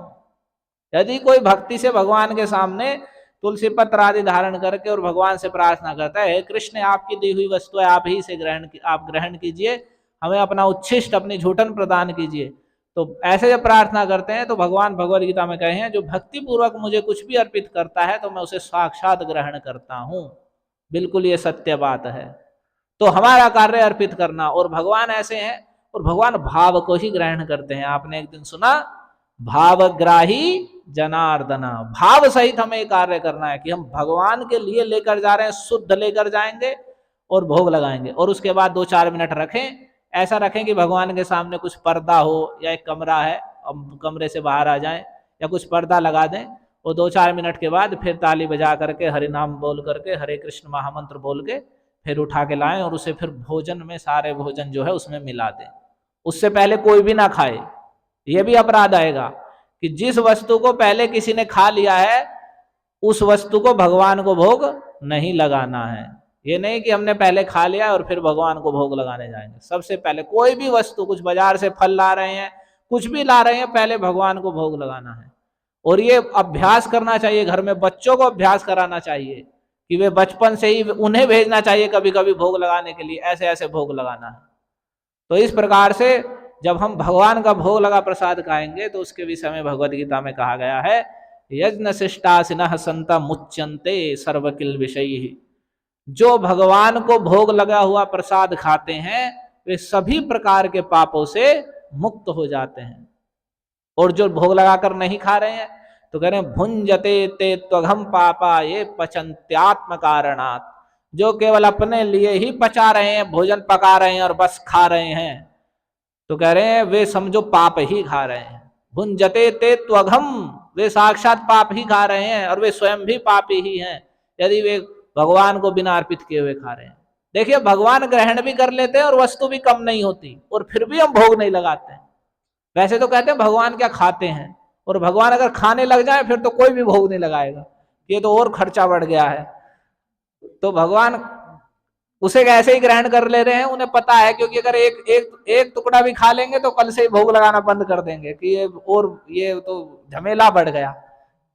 यदि कोई भक्ति से भगवान के सामने तुलसी पत्र आदि धारण करके और भगवान से प्रार्थना करता है, कृष्ण आपकी दी हुई वस्तु है, आप ही से आप ग्रहण कीजिए, हमें अपना उच्छिष्ट, अपनी झूठन प्रदान कीजिए, तो ऐसे जब प्रार्थना करते हैं तो भगवान भगवद गीता में कहे हैं जो भक्ति पूर्वक मुझे कुछ भी अर्पित करता है तो मैं उसे साक्षात ग्रहण करता हूं। बिल्कुल ये सत्य बात है। तो हमारा कार्य अर्पित करना, और भगवान ऐसे हैं, और भगवान भाव को ही ग्रहण करते हैं। आपने एक दिन सुना भावग्राही जनार्दना, भाव सहित हमें कार्य करना है कि हम भगवान के लिए लेकर जा रहे हैं, शुद्ध लेकर जाएंगे और भोग लगाएंगे, और उसके बाद 2-4 मिनट रखें, ऐसा रखें कि भगवान के सामने कुछ पर्दा हो या एक कमरा है, अब कमरे से बाहर आ जाएं या कुछ पर्दा लगा दें, और 2-4 मिनट के बाद फिर ताली बजा करके हरि नाम बोल करके हरे कृष्ण महामंत्र बोल के फिर उठा के लाएं और उसे फिर भोजन में, सारे भोजन जो है उसमें मिला दें। उससे पहले कोई भी ना खाए, यह भी अपराध आएगा कि जिस वस्तु को पहले किसी ने खा लिया है उस वस्तु को भगवान को भोग नहीं लगाना है। ये नहीं कि हमने पहले खा लिया और फिर भगवान को भोग लगाने जाएंगे। सबसे पहले कोई भी वस्तु, कुछ बाजार से फल ला रहे हैं, कुछ भी ला रहे हैं, पहले भगवान को भोग लगाना है। और ये अभ्यास करना चाहिए, घर में बच्चों को अभ्यास कराना चाहिए कि वे बचपन से ही, उन्हें भेजना चाहिए कभी कभी भोग लगाने के लिए, ऐसे ऐसे भोग लगाना है। तो इस प्रकार से जब हम भगवान का भोग लगा प्रसाद खाएंगे तो उसके विषय में भगवद गीता में कहा गया है यज्ञ शिष्टासिनः संता मुच्यन्ते सर्वकिल विषयी, जो भगवान को भोग लगा हुआ प्रसाद खाते हैं वे सभी प्रकार के पापों से मुक्त हो जाते हैं। और जो भोग लगाकर नहीं खा रहे हैं तो कह रहे हैं भुंजते ते त्वघम पापा ये पचन्त्यात्म कारणात्, जो केवल अपने लिए ही पचा रहे हैं, भोजन पका रहे हैं और बस खा रहे हैं, तो कह रहे हैं वे समझो पाप ही खा रहे हैं। भुंजते ते त्वघम, वे साक्षात पाप ही खा रहे हैं और वे स्वयं भी पापी ही हैं यदि वे भगवान को बिना अर्पित किए हुए खा रहे हैं। देखिए भगवान ग्रहण भी कर लेते हैं और वस्तु भी कम नहीं होती और फिर भी हम भोग नहीं लगाते हैं। वैसे तो कहते हैं भगवान क्या खाते हैं, और भगवान अगर खाने लग जाए फिर तो कोई भी भोग नहीं लगाएगा, ये तो और खर्चा बढ़ गया है। तो भगवान उसे ऐसे ही ग्रहण कर ले रहे हैं, उन्हें पता है, क्योंकि अगर एक टुकड़ा भी खा लेंगे तो कल से ही भोग लगाना बंद कर देंगे कि ये तो झमेला बढ़ गया।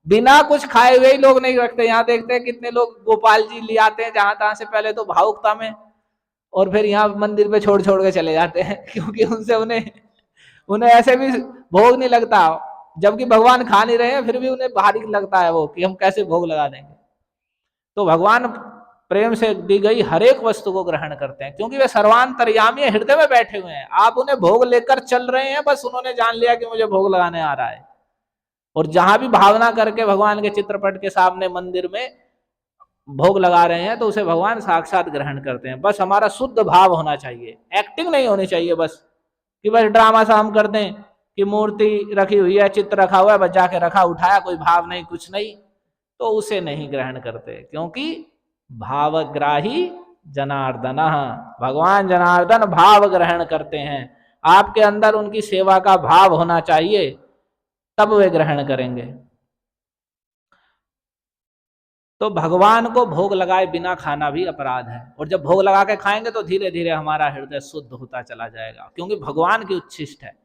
बिना कुछ खाए हुए ही लोग नहीं रखते। यहाँ देखते हैं कितने लोग गोपाल जी ले आते हैं जहां तहां से, पहले तो भावुकता में, और फिर यहाँ मंदिर पे छोड़ छोड़ के चले जाते हैं क्योंकि उनसे उन्हें ऐसे भी भोग नहीं लगता, जबकि भगवान खा नहीं रहे हैं फिर भी उन्हें भारी लगता है वो कि हम कैसे भोग लगा देंगे। तो भगवान प्रेम से दी गई हर एक वस्तु को ग्रहण करते हैं क्योंकि वे सर्वांतर्यामी हृदय में बैठे हुए हैं। आप उन्हें भोग लेकर चल रहे हैं, बस उन्होंने जान लिया कि मुझे भोग लगाने आ रहा है। और जहां भी भावना करके भगवान के चित्रपट के सामने मंदिर में भोग लगा रहे हैं तो उसे भगवान साक्षात ग्रहण करते हैं। बस हमारा शुद्ध भाव होना चाहिए, एक्टिंग नहीं होनी चाहिए बस कि बस ड्रामा सा हम कर दें कि मूर्ति रखी हुई है, चित्र रखा हुआ है, बस जाके रखा उठाया, कोई भाव नहीं, कुछ नहीं, तो उसे नहीं ग्रहण करते। क्योंकि भावग्राही जनार्दन, भगवान जनार्दन भाव ग्रहण करते हैं। आपके अंदर उनकी सेवा का भाव होना चाहिए, तब वे ग्रहण करेंगे। तो भगवान को भोग लगाए बिना खाना भी अपराध है, और जब भोग लगा के खाएंगे तो धीरे धीरे हमारा हृदय शुद्ध होता चला जाएगा, क्योंकि भगवान की उच्छिष्ट है।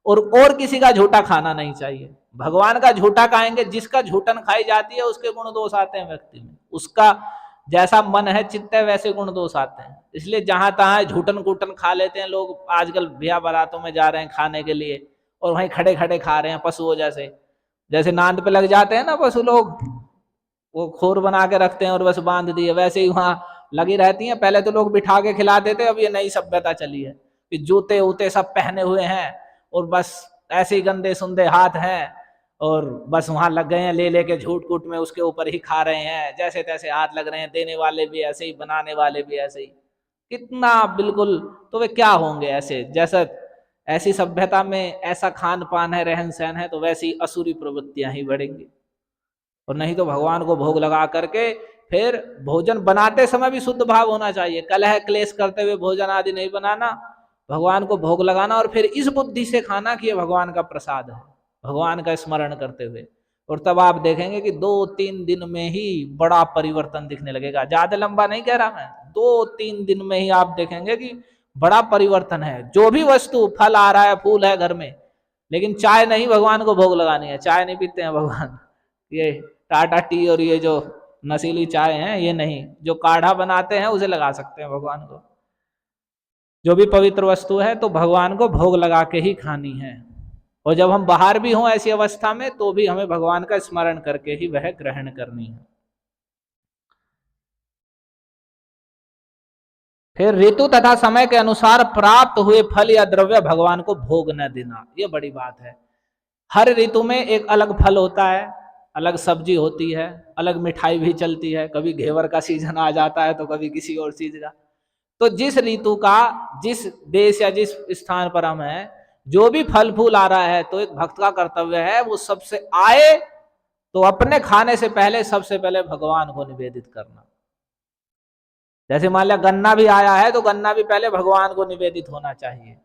और किसी का झूठा खाना नहीं चाहिए। भगवान का झूठा खाएंगे, जिसका झूठन खाई जाती है उसके गुण दोष आते हैं व्यक्ति में, उसका जैसा मन है चित्त है वैसे गुण दोष आते हैं। इसलिए जहां तहां झूठन कूटन खा लेते हैं लोग। आजकल ब्याह बारातों में जा रहे हैं खाने के लिए और वहीं खड़े खड़े खा रहे हैं पशुओं जैसे नांद पे लग जाते हैं ना पशु लोग, वो खोर बना के रखते हैं और बस बांध दिए, वैसे ही वहां लगी रहती हैं। पहले तो लोग बिठा के खिला देते, अब ये नई सभ्यता चली है कि जूते उते सब पहने हुए हैं और बस ऐसे ही गंदे सुंदे हाथ हैं और बस वहां लग गए हैं, ले लेके झूठ कूट में उसके ऊपर ही खा रहे हैं, जैसे तैसे हाथ लग रहे हैं, देने वाले भी ऐसे ही, बनाने वाले भी ऐसे ही, कितना बिल्कुल। तो वे क्या होंगे ऐसे, जैसा ऐसी सभ्यता में ऐसा खान पान है, रहन सहन है, तो वैसी असुरी प्रवृत्तियां ही बढ़ेंगी। और नहीं तो भगवान को भोग लगा करके फिर भोजन बनाते समय भी शुद्ध भाव होना चाहिए, कलह क्लेश करते हुए भोजन आदि नहीं बनाना, भगवान को भोग लगाना और फिर इस बुद्धि से खाना कि ये भगवान का प्रसाद है, भगवान का स्मरण करते हुए। और तब आप देखेंगे कि 2-3 दिन में ही बड़ा परिवर्तन दिखने लगेगा। ज्यादा लंबा नहीं कह रहा मैं, 2-3 दिन में ही आप देखेंगे कि बड़ा परिवर्तन है। जो भी वस्तु, फल आ रहा है, फूल है घर में, लेकिन चाय नहीं भगवान को भोग लगानी है, चाय नहीं पीते हैं भगवान, ये टाटा टी और ये जो नशीली चाय है ये नहीं, जो काढ़ा बनाते हैं उसे लगा सकते हैं भगवान को। जो भी पवित्र वस्तु है तो भगवान को भोग लगा के ही खानी है। और जब हम बाहर भी हों ऐसी अवस्था में तो भी हमें भगवान का स्मरण करके ही वह ग्रहण करनी है। फिर ऋतु तथा समय के अनुसार प्राप्त हुए फल या द्रव्य भगवान को भोग न देना, ये बड़ी बात है। हर ऋतु में एक अलग फल होता है, अलग सब्जी होती है, अलग मिठाई भी चलती है, कभी घेवर का सीजन आ जाता है तो कभी किसी और चीज का। तो जिस ऋतु का, जिस देश या जिस स्थान पर हम हैं, जो भी फल फूल आ रहा है, तो एक भक्त का कर्तव्य है वो सबसे आए तो अपने खाने से पहले सबसे पहले भगवान को निवेदित करना। जैसे मान लिया गन्ना भी आया है तो गन्ना भी पहले भगवान को निवेदित होना चाहिए।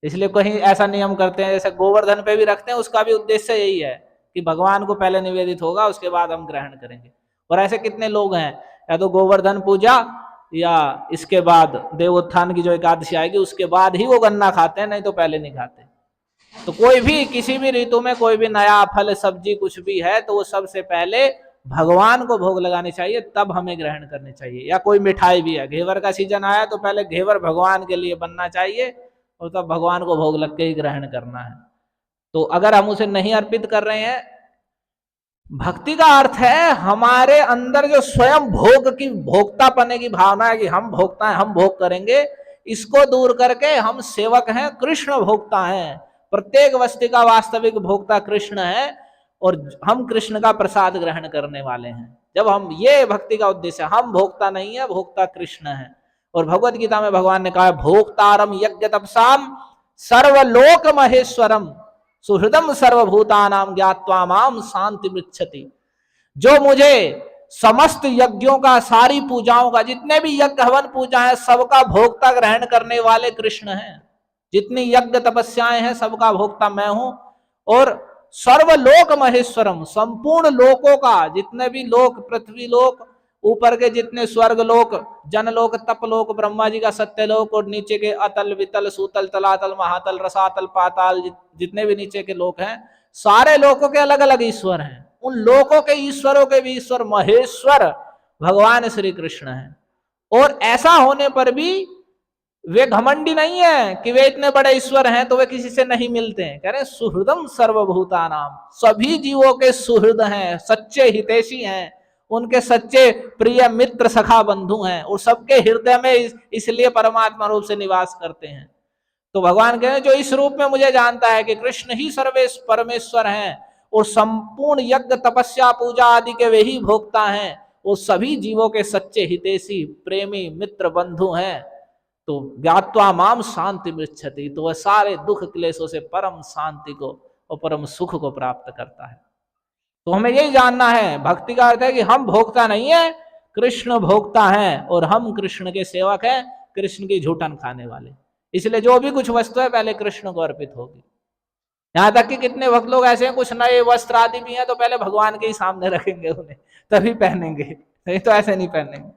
इसलिए कहीं ऐसा नियम करते हैं, जैसे गोवर्धन पे भी रखते हैं, उसका भी उद्देश्य यही है कि भगवान को पहले निवेदित होगा, उसके बाद हम ग्रहण करेंगे। और ऐसे कितने लोग हैं, या तो गोवर्धन पूजा या इसके बाद देवोत्थान की जो एकादशी आएगी उसके बाद ही वो गन्ना खाते हैं, नहीं तो पहले नहीं खाते। तो कोई भी किसी भी ऋतु में कोई भी नया फल सब्जी कुछ भी है तो वो सबसे पहले भगवान को भोग लगानी चाहिए, तब हमें ग्रहण करनी चाहिए। या कोई मिठाई भी है, घेवर का सीजन आया तो पहले घेवर भगवान के लिए बनना चाहिए और तब भगवान को भोग लग के ही ग्रहण करना है। तो अगर हम उसे नहीं अर्पित कर रहे हैं, भक्ति का अर्थ है हमारे अंदर जो स्वयं भोग की, भोक्ता पने की भावना है कि हम भोक्ता हैं, हम भोग करेंगे, इसको दूर करके हम सेवक हैं, कृष्ण भोक्ता हैं। प्रत्येक वस्तु का वास्तविक भोक्ता कृष्ण है और हम कृष्ण का प्रसाद ग्रहण करने वाले हैं। जब हम, ये भक्ति का उद्देश्य है, हम भोक्ता नहीं है, भोक्ता कृष्ण है। और भगवत गीता में भगवान ने कहा, भोक्तारम यज्ञ तपसाम सर्वलोक महेश्वरम सुहृदम सर्वभूतानाम ज्ञात्वा माम शांति मृच्छति। जो मुझे समस्त यज्ञों का, सारी पूजाओं का, जितने भी यज्ञ हवन पूजा है, सबका भोक्ता ग्रहण करने वाले कृष्ण हैं। जितनी यज्ञ तपस्याएं हैं सबका भोक्ता मैं हूं। और सर्वलोक महेश्वरम, संपूर्ण लोकों का, जितने भी लोक, पृथ्वी लोक, ऊपर के जितने स्वर्ग लोक, जनलोक, तपलोक, ब्रह्मा जी का सत्यलोक, और नीचे के अतल, वितल, सूतल, तलातल, महातल, रसातल, पाताल, जितने भी नीचे के लोक हैं, सारे लोकों के अलग अलग ईश्वर हैं। उन लोकों के ईश्वरों के भी ईश्वर महेश्वर भगवान श्री कृष्ण हैं। और ऐसा होने पर भी वे घमंडी नहीं है कि वे इतने बड़े ईश्वर हैं तो वे किसी से नहीं मिलते हैं। कह रहे सुहृदम सर्वभूतानाम, सभी जीवों के सुहृद हैं, सच्चे हितैषी हैं, उनके सच्चे प्रिय मित्र सखा बंधु हैं, और सबके हृदय में इसलिए परमात्मा रूप से निवास करते हैं। तो भगवान कह रहे हैं जो इस रूप में मुझे जानता है कि कृष्ण ही सर्वेश परमेश्वर हैं और संपूर्ण यज्ञ तपस्या पूजा आदि के वे ही भोक्ता हैं, वो सभी जीवों के सच्चे हितैषी प्रेमी मित्र बंधु हैं, तो ज्ञात्वा माम शांति मृच्छति, तो वह सारे दुख क्लेशों से परम शांति को और परम सुख को प्राप्त करता है। तो हमें यही जानना है, भक्ति का अर्थ है कि हम भोक्ता नहीं है, कृष्ण भोक्ता हैं और हम कृष्ण के सेवक हैं, कृष्ण की झूठन खाने वाले। इसलिए जो भी कुछ वस्तु है पहले कृष्ण को अर्पित होगी। यहां तक कि कितने भक्त लोग ऐसे हैं, कुछ नए वस्त्र आदि भी हैं तो पहले भगवान के ही सामने रखेंगे उन्हें, तभी पहनेंगे, नहीं तो ऐसे नहीं पहनेंगे।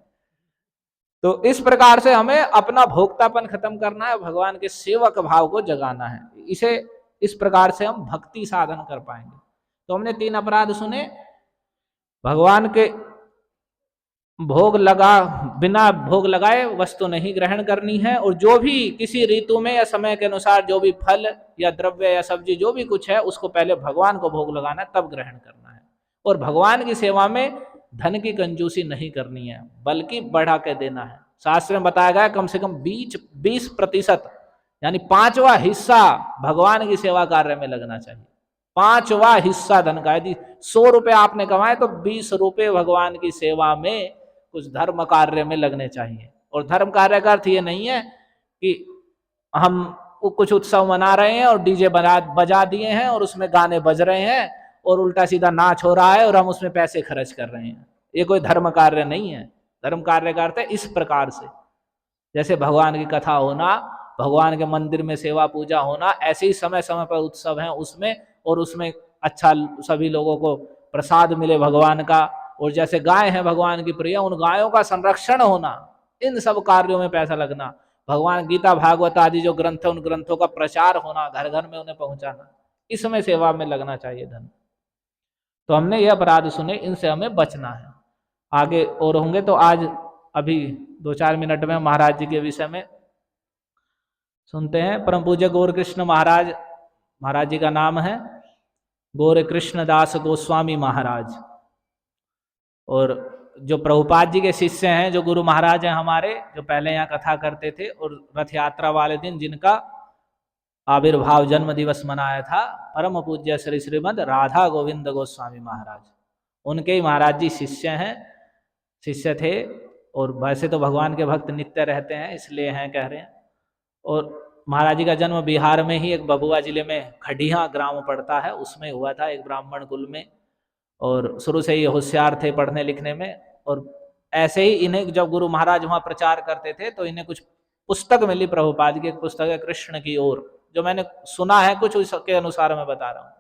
तो इस प्रकार से हमें अपना भोक्तापन खत्म करना है, भगवान के सेवक भाव को जगाना है। इसे इस प्रकार से हम भक्ति साधन कर पाएंगे। तो हमने 3 अपराध सुने, भगवान के भोग लगा, बिना भोग लगाए वस्तु नहीं ग्रहण करनी है, और जो भी किसी ऋतु में या समय के अनुसार जो भी फल या द्रव्य या सब्जी जो भी कुछ है उसको पहले भगवान को भोग लगाना है, तब ग्रहण करना है। और भगवान की सेवा में धन की कंजूसी नहीं करनी है, बल्कि बढ़ा के देना है। शास्त्र में बताया गया कम से कम 20% यानी 5वां हिस्सा भगवान की सेवा कार्य में लगना चाहिए। 5वां हिस्सा धन का, यदि 100 रुपये आपने कमाए तो 20 रुपये भगवान की सेवा में कुछ धर्म कार्य में लगने चाहिए। और धर्म कार्य का अर्थ ये नहीं है कि हम कुछ उत्सव मना रहे हैं और डीजे बजा दिए हैं और उसमें गाने बज रहे हैं और उल्टा सीधा नाच हो रहा है और हम उसमें पैसे खर्च कर रहे हैं, ये कोई धर्म कार्य नहीं है। धर्म कार्य का अर्थ है इस प्रकार से, जैसे भगवान की कथा होना, भगवान के मंदिर में सेवा पूजा होना, ऐसे ही समय समय पर उत्सव हैं उसमें, और उसमें अच्छा सभी लोगों को प्रसाद मिले भगवान का, और जैसे गाय है भगवान की प्रिय, उन गायों का संरक्षण होना, इन सब कार्यों में पैसा लगना, भगवान गीता भागवत आदि जो ग्रंथ है उन ग्रंथों का प्रचार होना, घर घर में उन्हें पहुंचाना, इसमें सेवा में लगना चाहिए धन। तो हमने ये अपराध सुने, इनसे हमें बचना है। आगे और होंगे तो आज अभी 2-4 मिनट में महाराज जी के विषय में सुनते हैं। परम पूज्य गौर कृष्ण महाराज, महाराज जी का नाम है गौर कृष्ण दास गोस्वामी महाराज, और जो प्रभुपाद जी के शिष्य हैं, जो गुरु महाराज हैं हमारे, जो पहले यहाँ कथा करते थे, और रथ यात्रा वाले दिन जिनका आविर्भाव जन्म दिवस मनाया था परम पूज्य श्री श्रीमद राधा गोविंद गोस्वामी महाराज, उनके ही महाराज जी शिष्य हैं, शिष्य थे। और वैसे तो भगवान के भक्त नित्य रहते हैं, इसलिए हैं कह रहे हैं। और महाराज जी का जन्म बिहार में ही एक बबुआ जिले में खडिया ग्राम पड़ता है, उसमें हुआ था, एक ब्राह्मण कुल में, और शुरू से ही होशियार थे पढ़ने लिखने में। और ऐसे ही इन्हें जब गुरु महाराज वहाँ प्रचार करते थे तो इन्हें कुछ पुस्तक मिली, प्रभुपाद की एक पुस्तक है कृष्ण की ओर, जो मैंने सुना है कुछ उसके अनुसार मैं बता रहा हूँ।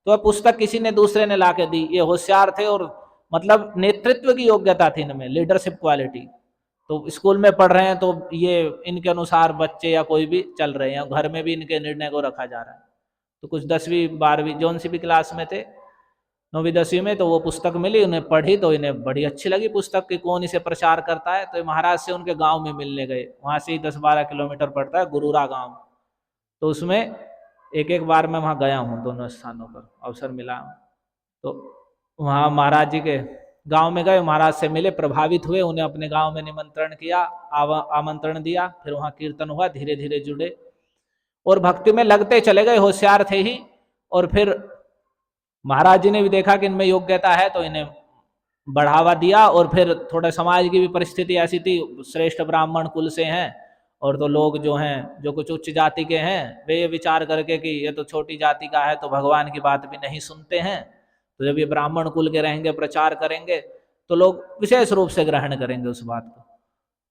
तो वह पुस्तक किसी ने दूसरे ने ला के दी, ये होशियार थे और मतलब नेतृत्व की योग्यता थी इनमें, लीडरशिप क्वालिटी। तो स्कूल में पढ़ रहे हैं तो ये इनके अनुसार बच्चे या कोई भी चल रहे हैं, घर में भी इनके निर्णय को रखा जा रहा है। तो कुछ 10वीं 12वीं जौन सी भी क्लास में थे, 9वीं 10वीं में, तो वो पुस्तक मिली, उन्हें पढ़ी तो इन्हें बड़ी अच्छी लगी पुस्तक कि कौन इसे प्रचार करता है। तो महाराज से उनके गांव में मिलने गए, वहां से ही 10-12 किलोमीटर पड़ता है गुरुरा गांव। तो उसमें एक बार मैं वहां गया हूँ, दोनों स्थानों पर अवसर मिला। तो वहाँ महाराज जी के गांव में गए, महाराज से मिले, प्रभावित हुए, उन्हें अपने गांव में निमंत्रण किया, आमंत्रण दिया, फिर वहाँ कीर्तन हुआ, धीरे धीरे जुड़े और भक्ति में लगते चले गए, होशियार थे ही। और फिर महाराज जी ने भी देखा कि इनमें योग्यता है तो इन्हें बढ़ावा दिया। और फिर थोड़ा समाज की भी परिस्थिति ऐसी थी, श्रेष्ठ ब्राह्मण कुल से हैं, और तो लोग जो हैं जो कुछ उच्च जाति के हैं, वे ये विचार करके कि ये तो छोटी जाति का है तो भगवान की बात भी नहीं सुनते हैं, तो जब ये ब्राह्मण कुल के रहेंगे, प्रचार करेंगे, तो लोग विशेष रूप से ग्रहण करेंगे उस बात को।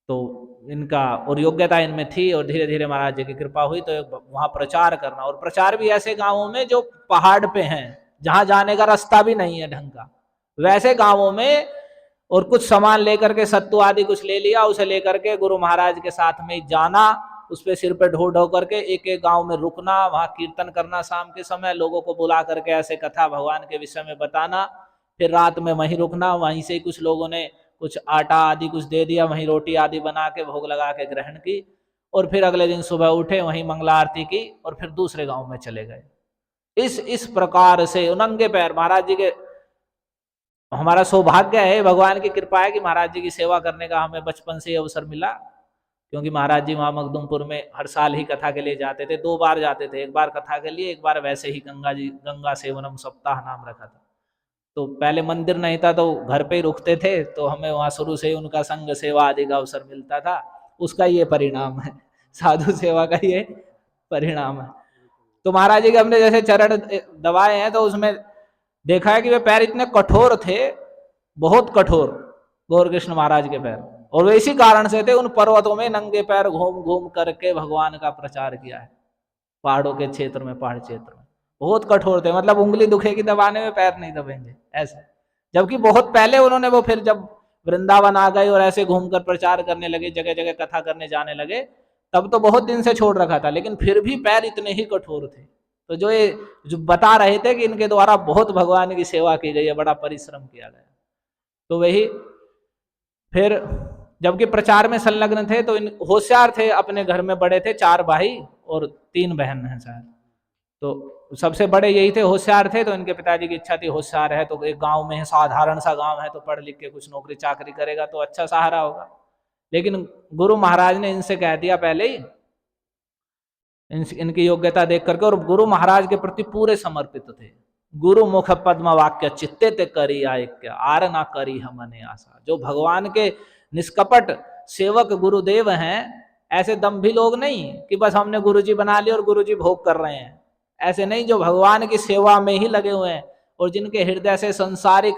तो इनका और योग्यता इनमें थी, और धीरे धीरे महाराज जी की कृपा हुई तो वहाँ प्रचार करना, और प्रचार भी ऐसे गाँवों में जो पहाड़ पे हैं, जहाँ जाने का रास्ता भी नहीं है ढंग का, वैसे गाँवों में। और कुछ सामान लेकर के, सत्तू आदि कुछ ले लिया, उसे लेकर के गुरु महाराज के साथ में जाना, उस पर सिर पे ढो ढो करके एक एक गांव में रुकना, वहां कीर्तन करना, शाम के समय लोगों को बुला करके ऐसे कथा भगवान के विषय में बताना, फिर रात में वहीं रुकना, वहीं से कुछ लोगों ने कुछ आटा आदि कुछ दे दिया, वहीं रोटी आदि बना के भोग लगा के ग्रहण की, और फिर अगले दिन सुबह उठे, वहीं मंगला आरती की, और फिर दूसरे गाँव में चले गए। इस प्रकार से नंगे पैर महाराज जी के, हमारा सौभाग्य है, भगवान की कृपा है कि महाराज जी की सेवा करने का हमें बचपन से ही अवसर मिला, क्योंकि महाराज जी वहाँ मखदुमपुर में हर साल ही कथा के लिए जाते थे, 2 बार जाते थे, एक बार कथा के लिए, एक बार वैसे ही गंगा सेवनम सप्ताह नाम रखा था। तो पहले मंदिर नहीं था तो घर पे ही रुकते थे, तो हमें वहाँ शुरू से ही उनका संग सेवा आदि का अवसर मिलता था, उसका ये परिणाम है, साधु सेवा का ये परिणाम है। तो महाराज जी के हमने जैसे चरण दबाए हैं तो उसमें देखा है कि वे पैर इतने कठोर थे, बहुत कठोर गौर कृष्ण महाराज के पैर, और वे इसी कारण से थे, उन पर्वतों में नंगे पैर घूम घूम करके भगवान का प्रचार किया है, पहाड़ों के क्षेत्र में, पहाड़ क्षेत्र में बहुत कठोर थे, मतलब उंगली दुखेगी दबाने में पैर नहीं दबेंगे ऐसे। जबकि बहुत पहले उन्होंने, वो फिर जब वृंदावन आ गए और ऐसे घूमकर प्रचार करने लगे, जगह जगह कथा करने जाने लगे, तब तो बहुत दिन से छोड़ रखा था, लेकिन फिर भी पैर इतने ही कठोर थे। तो जो बता रहे थे कि इनके द्वारा बहुत भगवान की सेवा की गई है, बड़ा परिश्रम किया गया, तो वही फिर जबकि प्रचार में संलग्न थे, तो इन होशियार थे, अपने घर में बड़े थे, 4 भाई और 3 बहन हैं शायद, तो सबसे बड़े यही थे, होशियार थे। तो इनके पिताजी की इच्छा थी, होशियार है तो एक गांव में है, साधारण सा गांव है, तो पढ़ लिख के कुछ नौकरी चाकरी करेगा तो अच्छा सहारा होगा। लेकिन गुरु महाराज ने इनसे कह दिया पहले ही इनकी योग्यता देख करके, और गुरु महाराज के प्रति पूरे समर्पित थे। गुरु मुख पद्म वाक्य चित्ते ते करी आयक्य आर ना करी हमने आशा। जो भगवान के निष्कपट सेवक गुरुदेव हैं, ऐसे दम्भी लोग नहीं कि बस हमने गुरुजी बना लिया और गुरुजी भोग कर रहे हैं, ऐसे नहीं। जो भगवान की सेवा में ही लगे हुए हैं और जिनके हृदय से संसारिक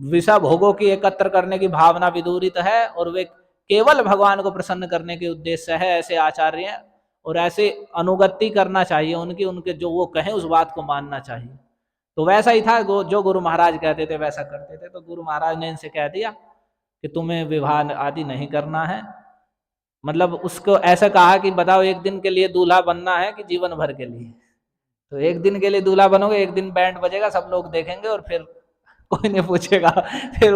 विषय भोगों की एकत्र करने की भावना विदूरित है और वे केवल भगवान को प्रसन्न करने के उद्देश्य है, ऐसे आचार्य हैं। और ऐसे अनुगति करना चाहिए उनकी, उनके जो वो कहें उस बात को मानना चाहिए। तो वैसा ही था, जो गुरु महाराज कहते थे वैसा करते थे। तो गुरु महाराज ने इनसे कह दिया कि तुम्हें विवाह आदि नहीं करना है। मतलब उसको ऐसा कहा कि बताओ, एक दिन के लिए दूल्हा बनना है कि जीवन भर के लिए? तो एक दिन के लिए दूल्हा बनोगे, एक दिन बैंड बजेगा, सब लोग देखेंगे और फिर कोई नहीं पूछेगा, फिर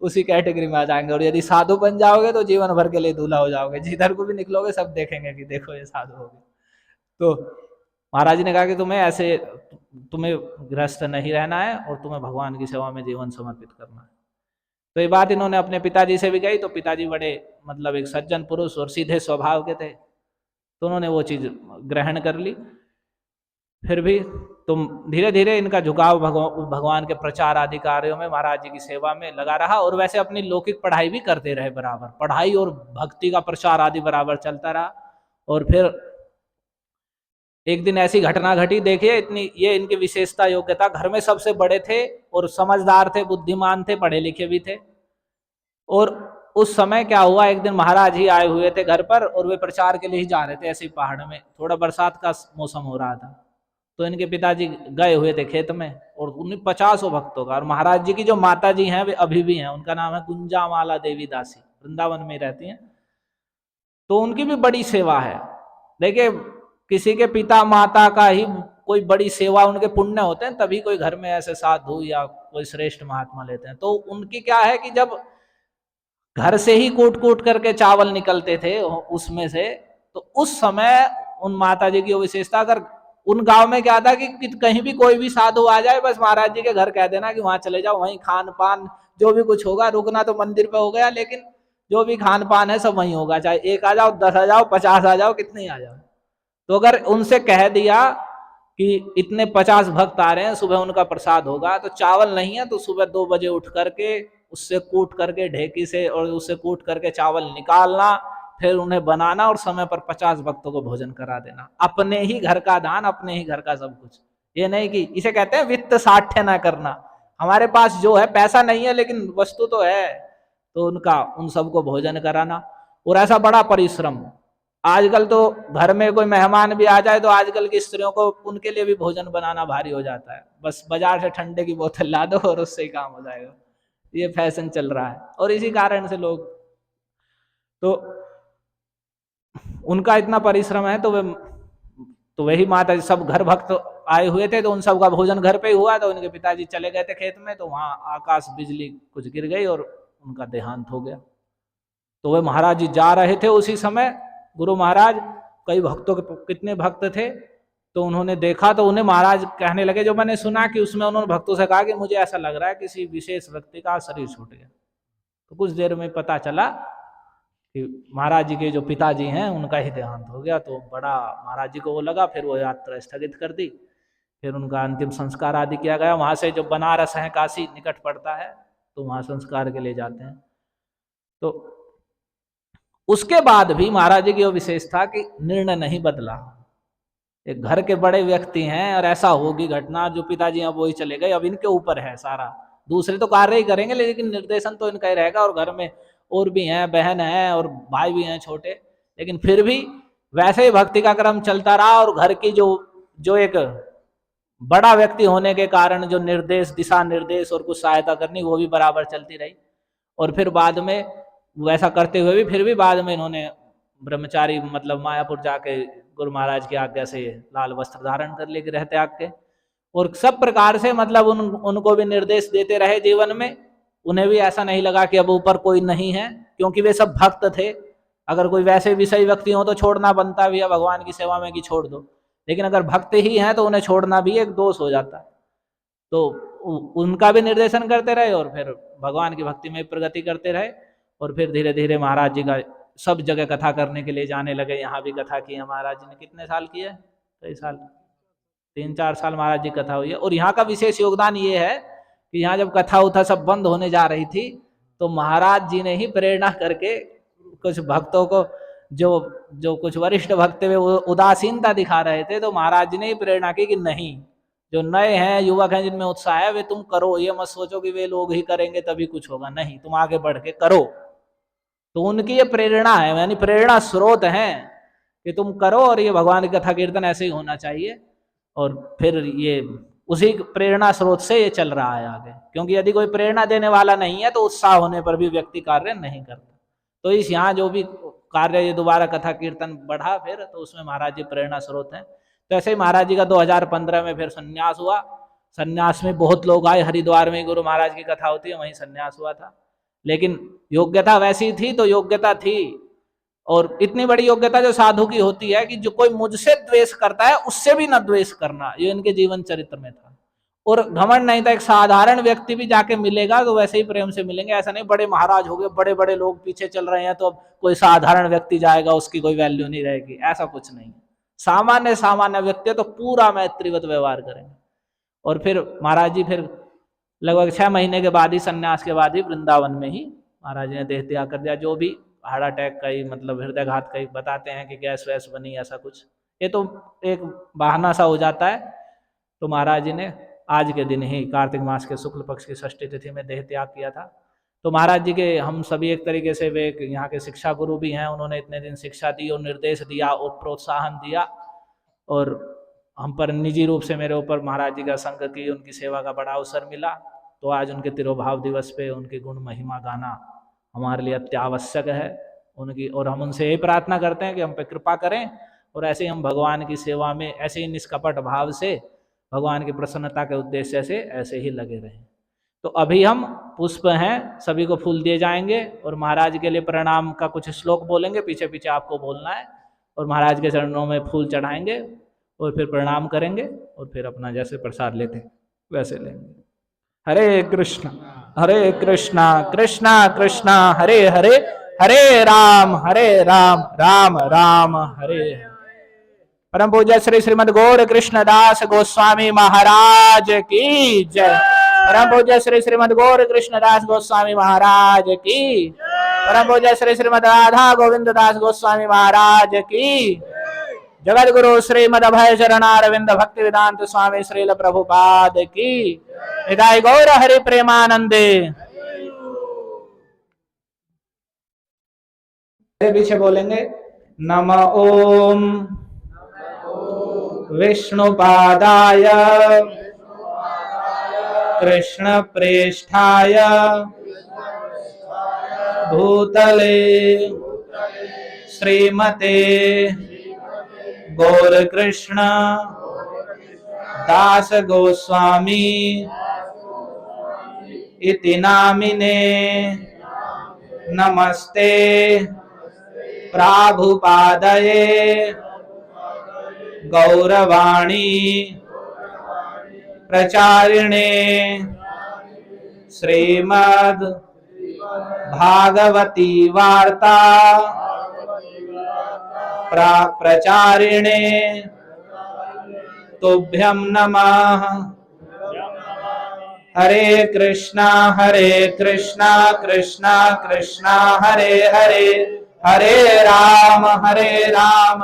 उसी कैटेगरी में आ जाएंगे। और यदि साधु बन जाओगे तो जीवन भर के लिए दूल्हा हो जाओगे, जिधर को भी निकलोगे सब देखेंगे कि देखो ये साधु हो गए। तो महाराज जी ने कहा कि तुम्हें गृहस्थ नहीं रहना है और तुम्हें भगवान की सेवा में जीवन समर्पित करना है। तो ये बात इन्होंने अपने पिताजी से भी कही। तो पिताजी बड़े मतलब एक सज्जन पुरुष और सीधे स्वभाव के थे, तो उन्होंने वो चीज ग्रहण कर ली। फिर भी तुम धीरे धीरे इनका झुकाव भगवान के प्रचार आदि कार्यों में, महाराज जी की सेवा में लगा रहा। और वैसे अपनी लौकिक पढ़ाई भी करते रहे बराबर, पढ़ाई और भक्ति का प्रचार आदि बराबर चलता रहा। और फिर एक दिन ऐसी घटना घटी, देखिए ये इनकी विशेषता योग्यता, घर में सबसे बड़े थे और समझदार थे, बुद्धिमान थे, पढ़े लिखे भी थे। और उस समय क्या हुआ, एक दिन महाराज ही आए हुए थे घर पर और वे प्रचार के लिए ही जा रहे थे। ऐसे पहाड़ में थोड़ा बरसात का मौसम हो रहा था, तो इनके पिताजी गए हुए थे खेत में और उन्हें 50 भक्तों का। और महाराज जी की जो माता जी हैं वे अभी भी हैं, उनका नाम है गुंजामाला देवी दासी, वृंदावन में रहती हैं। तो उनकी भी बड़ी सेवा है। देखिए, किसी के पिता माता का ही कोई बड़ी सेवा, उनके पुण्य होते हैं, तभी कोई घर में ऐसे साधु या कोई श्रेष्ठ महात्मा लेते हैं। तो उनकी क्या है कि जब घर से ही कूट कूट करके चावल निकलते थे उसमें से, तो उस समय उन माता जी की विशेषता, अगर उन गांव में क्या था कि कहीं भी कोई भी साधु आ जाए, बस महाराज जी के घर कह देना कि वहां चले जाओ, वहीं खान पान जो भी कुछ होगा, रुकना तो मंदिर पे हो गया, लेकिन जो भी खान पान है सब वहीं होगा, चाहे 1 आ जाओ, 10 आ जाओ, 50 आ जाओ, कितने आ जाओ। तो अगर उनसे कह दिया कि इतने 50 भक्त आ रहे हैं, सुबह उनका प्रसाद होगा, तो चावल नहीं है तो सुबह 2 बजे उठ करके उससे कूट करके ढेकी से, और उससे कूट करके चावल निकालना, फिर उन्हें बनाना और समय पर 50 भक्तों को भोजन करा देना। अपने ही घर का दान, अपने ही घर का सब कुछ। ये नहीं कि, इसे कहते हैं वित्त साठ्य ना करना। हमारे पास जो है पैसा नहीं है लेकिन वस्तु तो है, तो उन सबको भोजन कराना। और ऐसा बड़ा परिश्रम। आजकल तो घर में कोई मेहमान भी आ जाए तो आजकल की स्त्रियों को उनके लिए भी भोजन बनाना भारी हो जाता है। बस बाजार से ठंडे की बोतल ला दो और उससे ही काम हो जाएगा। ये फैशन चल रहा है और इसी कारण से लोग, तो उनका इतना परिश्रम है। तो वही माता जी, सब घर भक्त आए हुए थे, तो उन सब का भोजन घर पे ही हुआ। तो उनके पिताजी चले गए थे खेत में, तो वहां आकाश बिजली कुछ गिर गई और उनका देहांत हो गया। तो वे महाराज जी जा रहे थे उसी समय, गुरु महाराज, कई भक्तों के कितने भक्त थे, तो उन्होंने देखा, तो उन्हें महाराज कहने लगे, जो मैंने सुना कि उसमें उन्होंने भक्तों से कहा कि मुझे ऐसा लग रहा है किसी विशेष व्यक्ति का शरीर छूट गया। तो कुछ देर में पता चला कि महाराज जी के जो पिताजी हैं उनका ही देहांत हो गया। तो बड़ा महाराज जी को वो लगा, फिर वो यात्रा स्थगित कर दी। फिर उनका अंतिम संस्कार आदि किया गया। वहां से जो बनारस है, काशी निकट पड़ता है, तो वहां संस्कार के लिए जाते हैं। तो उसके बाद भी महाराज जी की वो विशेष था कि निर्णय नहीं बदला। एक घर के बड़े व्यक्ति हैं और ऐसा होगी घटना, जो पिताजी अब वही चले गए, अब इनके ऊपर है सारा। दूसरे तो कार्य ही करेंगे लेकिन निर्देशन तो इनका ही रहेगा। और घर में और भी हैं, बहन है और भाई भी हैं छोटे, लेकिन फिर भी वैसे ही भक्ति का क्रम चलता रहा। और घर की जो एक बड़ा व्यक्ति होने के कारण जो निर्देश, दिशा निर्देश और कुछ सहायता करनी, वो भी बराबर चलती रही। और फिर बाद में वैसा करते हुए भी, फिर भी बाद में इन्होंने ब्रह्मचारी मतलब मायापुर जाके गुरु महाराज की आज्ञा से लाल वस्त्र धारण कर लिए गृह त्याग के। और सब प्रकार से मतलब उनको भी निर्देश देते रहे जीवन में। उन्हें भी ऐसा नहीं लगा कि अब ऊपर कोई नहीं है, क्योंकि वे सब भक्त थे। अगर कोई वैसे विषयी व्यक्ति हो तो छोड़ना बनता भी है भगवान की सेवा में कि छोड़ दो, लेकिन अगर भक्त ही हैं तो उन्हें छोड़ना भी एक दोष हो जाता है। तो उनका भी निर्देशन करते रहे और फिर भगवान की भक्ति में प्रगति करते रहे। और फिर धीरे धीरे महाराज जी का सब जगह कथा करने के लिए जाने लगे। यहाँ भी कथा की है महाराज जी ने। कितने साल की है? कई साल, 3-4 साल महाराज जी कथा हुई है। और यहाँ का विशेष योगदान ये है कि यहाँ जब कथा उथा सब बंद होने जा रही थी तो महाराज जी ने ही प्रेरणा करके कुछ भक्तों को, जो कुछ वरिष्ठ भक्त वे उदासीनता दिखा रहे थे, तो महाराज जी ने ही प्रेरणा की कि नहीं, जो नए हैं, युवक हैं, जिनमें उत्साह है, वे तुम करो। ये मत सोचो कि वे लोग ही करेंगे तभी कुछ होगा, नहीं, तुम आगे बढ़ के करो। तो उनकी ये प्रेरणा है, यानी प्रेरणा स्रोत है कि तुम करो, और ये भगवान की कथा कीर्तन ऐसे ही होना चाहिए। और फिर ये उसी प्रेरणा स्रोत से ये चल रहा है आगे, क्योंकि यदि कोई प्रेरणा देने वाला नहीं है तो उत्साह होने पर भी व्यक्ति कार्य नहीं करता। तो इस यहाँ जो भी कार्य ये दोबारा कथा कीर्तन बढ़ा फिर, तो उसमें महाराज जी प्रेरणा स्रोत हैं। तो ऐसे ही महाराज जी का 2015 में फिर संन्यास हुआ। संन्यास में बहुत लोग आए, हरिद्वार में गुरु महाराज की कथा होती है, वहीं संन्यास हुआ था। लेकिन योग्यता वैसी थी तो योग्यता थी, और इतनी बड़ी योग्यता जो साधु की होती है कि जो कोई मुझसे द्वेष करता है उससे भी न द्वेष करना, ये इनके जीवन चरित्र में था। और घमंड नहीं था, एक साधारण व्यक्ति भी जाके मिलेगा तो वैसे ही प्रेम से मिलेंगे। ऐसा नहीं बड़े महाराज हो गए, बड़े बड़े लोग पीछे चल रहे हैं तो अब कोई साधारण व्यक्ति जाएगा उसकी कोई वैल्यू नहीं रहेगी, ऐसा कुछ नहीं। सामान्य व्यक्ति तो पूरा मैत्रीवत व्यवहार करेंगे। और फिर महाराज जी फिर लगभग 6 महीने के बाद ही, संन्यास के बाद ही, वृंदावन में ही महाराज जी ने देह त्याग कर दिया। जो भी हार्ट अटैक का ही, मतलब हृदयघात का ही बताते हैं कि गैस वैस बनी, ऐसा कुछ, ये तो एक बहाना सा हो जाता है। तो महाराज जी ने आज के दिन ही कार्तिक मास के शुक्ल पक्ष की षष्ठी तिथि में देह त्याग किया था। तो महाराज जी के हम सभी एक तरीके से वे यहाँ के शिक्षा गुरु भी हैं। उन्होंने इतने दिन शिक्षा दी और निर्देश दिया और प्रोत्साहन दिया, और हम पर निजी रूप से मेरे ऊपर महाराज जी का संग की, उनकी सेवा का बड़ा अवसर मिला। तो आज उनके तिरोभाव दिवस पे उनकी गुण महिमा गाना हमारे लिए अत्यावश्यक है उनकी। और हम उनसे यही प्रार्थना करते हैं कि हम पे कृपा करें, और ऐसे ही हम भगवान की सेवा में ऐसे ही निष्कपट भाव से, भगवान की प्रसन्नता के उद्देश्य से ऐसे ही लगे रहें। तो अभी हम पुष्प हैं, सभी को फूल दिए जाएंगे, और महाराज के लिए प्रणाम का कुछ श्लोक बोलेंगे, पीछे पीछे आपको बोलना है, और महाराज के चरणों में फूल चढ़ाएंगे और फिर प्रणाम करेंगे, और फिर अपना जैसे प्रसाद लेते हैं वैसे लेंगे। हरे कृष्णा कृष्णा कृष्णा हरे हरे, हरे राम राम राम हरे हरे। परम पूज्य श्री श्रीमद गौर कृष्णदास गोस्वामी महाराज की जय। परम पूज्य श्री श्रीमद गौर कृष्णदास गोस्वामी महाराज की। परम पूज्य श्री श्रीमद राधा गोविंद दास गोस्वामी महाराज की। जगत गुरु श्रीमद अभय चरणारविंद भक्ति वेदांत स्वामी श्रील प्रभुपाद की। निताय गौर हरि प्रेमानंदे। पीछे बोलेंगे नम ओम विष्णुपादाय कृष्ण प्रेष्ठाय भूतले श्रीमते गौर कृष्ण दास गोस्वामी इति नामिने नमस्ते प्राभुपादये गौरवाणी प्रचारिणे श्रीमद् भागवती वार्ता प्रचारिणे तुभ्यं नमः। हरे कृष्णा कृष्णा कृष्णा हरे हरे, हरे राम राम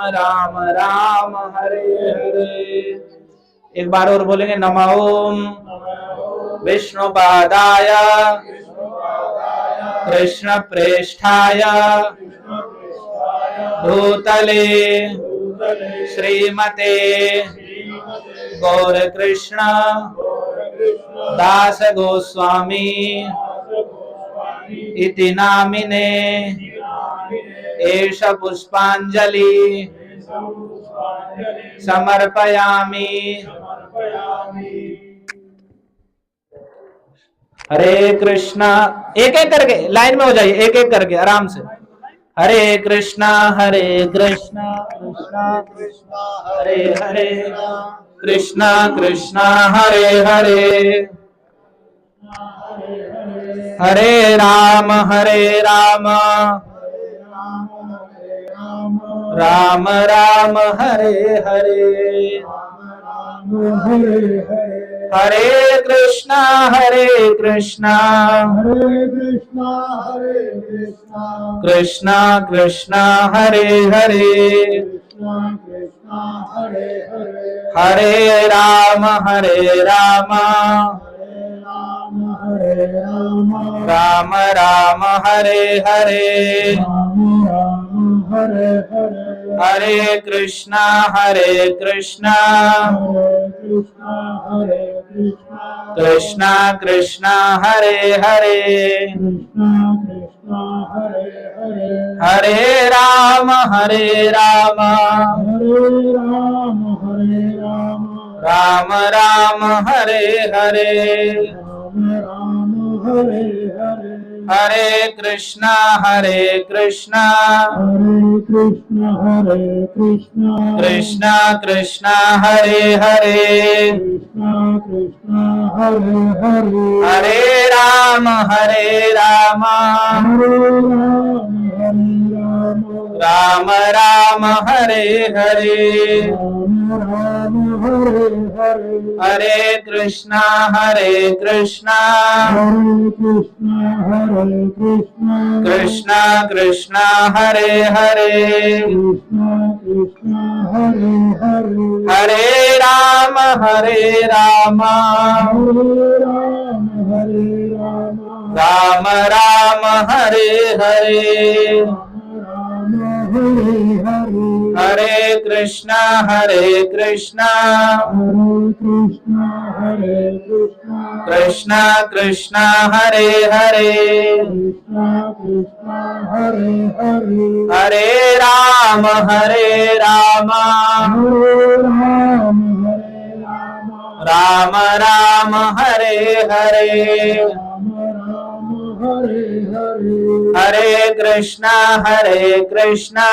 राम हरे हरे। एक बार और बोलेंगे नमः ओम विष्णुपादाय कृष्ण प्रेष्ठाय भूतले श्रीमते गौर कृष्ण दास गोस्वामी इति नामिने एष पुष्पांजलि समर्पयामि। हरे कृष्णा, एक एक करके लाइन में हो जाइए, एक एक करके आराम से। हरे कृष्णा कृष्णा कृष्णा हरे हरे, कृष्णा कृष्णा हरे हरे, हरे राम राम राम हरे हरे, राम हरे हरे, हरे कृष्णा हरे कृष्णा, कृष्णा कृष्णा हरे हरे, कृष्णा कृष्णा हरे हरे, हरे राम हरे राम, हरे राम, राम राम हरे हरे, राम राम हरे हरे, हरे कृष्णा कृष्णा कृष्णा कृष्णा हरे हरे, कृष्णा कृष्णा हरे हरे, हरे राम हरे राम, राम राम हरे हरे, राम राम हरे हरे, हरे कृष्णा कृष्णा कृष्णा कृष्णा हरे हरे, कृष्णा कृष्णा हरे हरे, हरे राम राम, राम राम हरे हरे, राम राम हरे हरे, हरे कृष्णा कृष्णा हरे कृष्णा कृष्णा कृष्णा हरे हरे, कृष्णा कृष्णा हरे हरे, हरे राम राम, हरे राम, राम राम हरे हरे, राम हरे हरे, हरे कृष्णा कृष्णा हरे कृष्णा कृष्णा कृष्णा हरे हरे, कृष्णा कृष्णा हरे हरे, हरे राम राम, हरे राम, राम राम हरे हरे, राम राम हरे हरे, हरे कृष्णा कृष्णा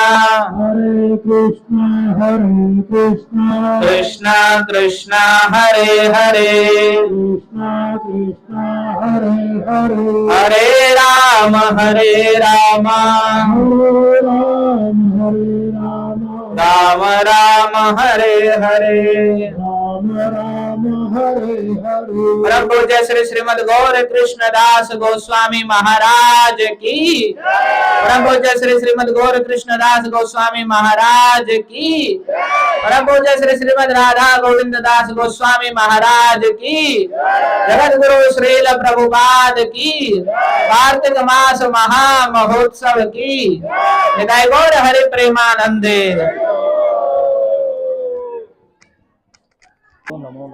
हरे कृष्णा कृष्णा कृष्णा हरे हरे, कृष्णा कृष्णा हरे हरे, हरे राम राम, हरे राम, राम राम हरे हरे, राम राम हरे हरे, परम पूज्य श्री श्रीमद गौर कृष्ण दास गोस्वामी महाराज की, परम पूज्य श्री श्रीमद गौर कृष्ण दास गोस्वामी महाराज की, परम पूज्य श्री श्रीमद राधा गोविंद दास गोस्वामी महाराज की, जगत गुरु श्रील प्रभुपाद की, कार्तिक मास महा महोत्सव की, निताय गौर हरि प्रेमानंदे। नमो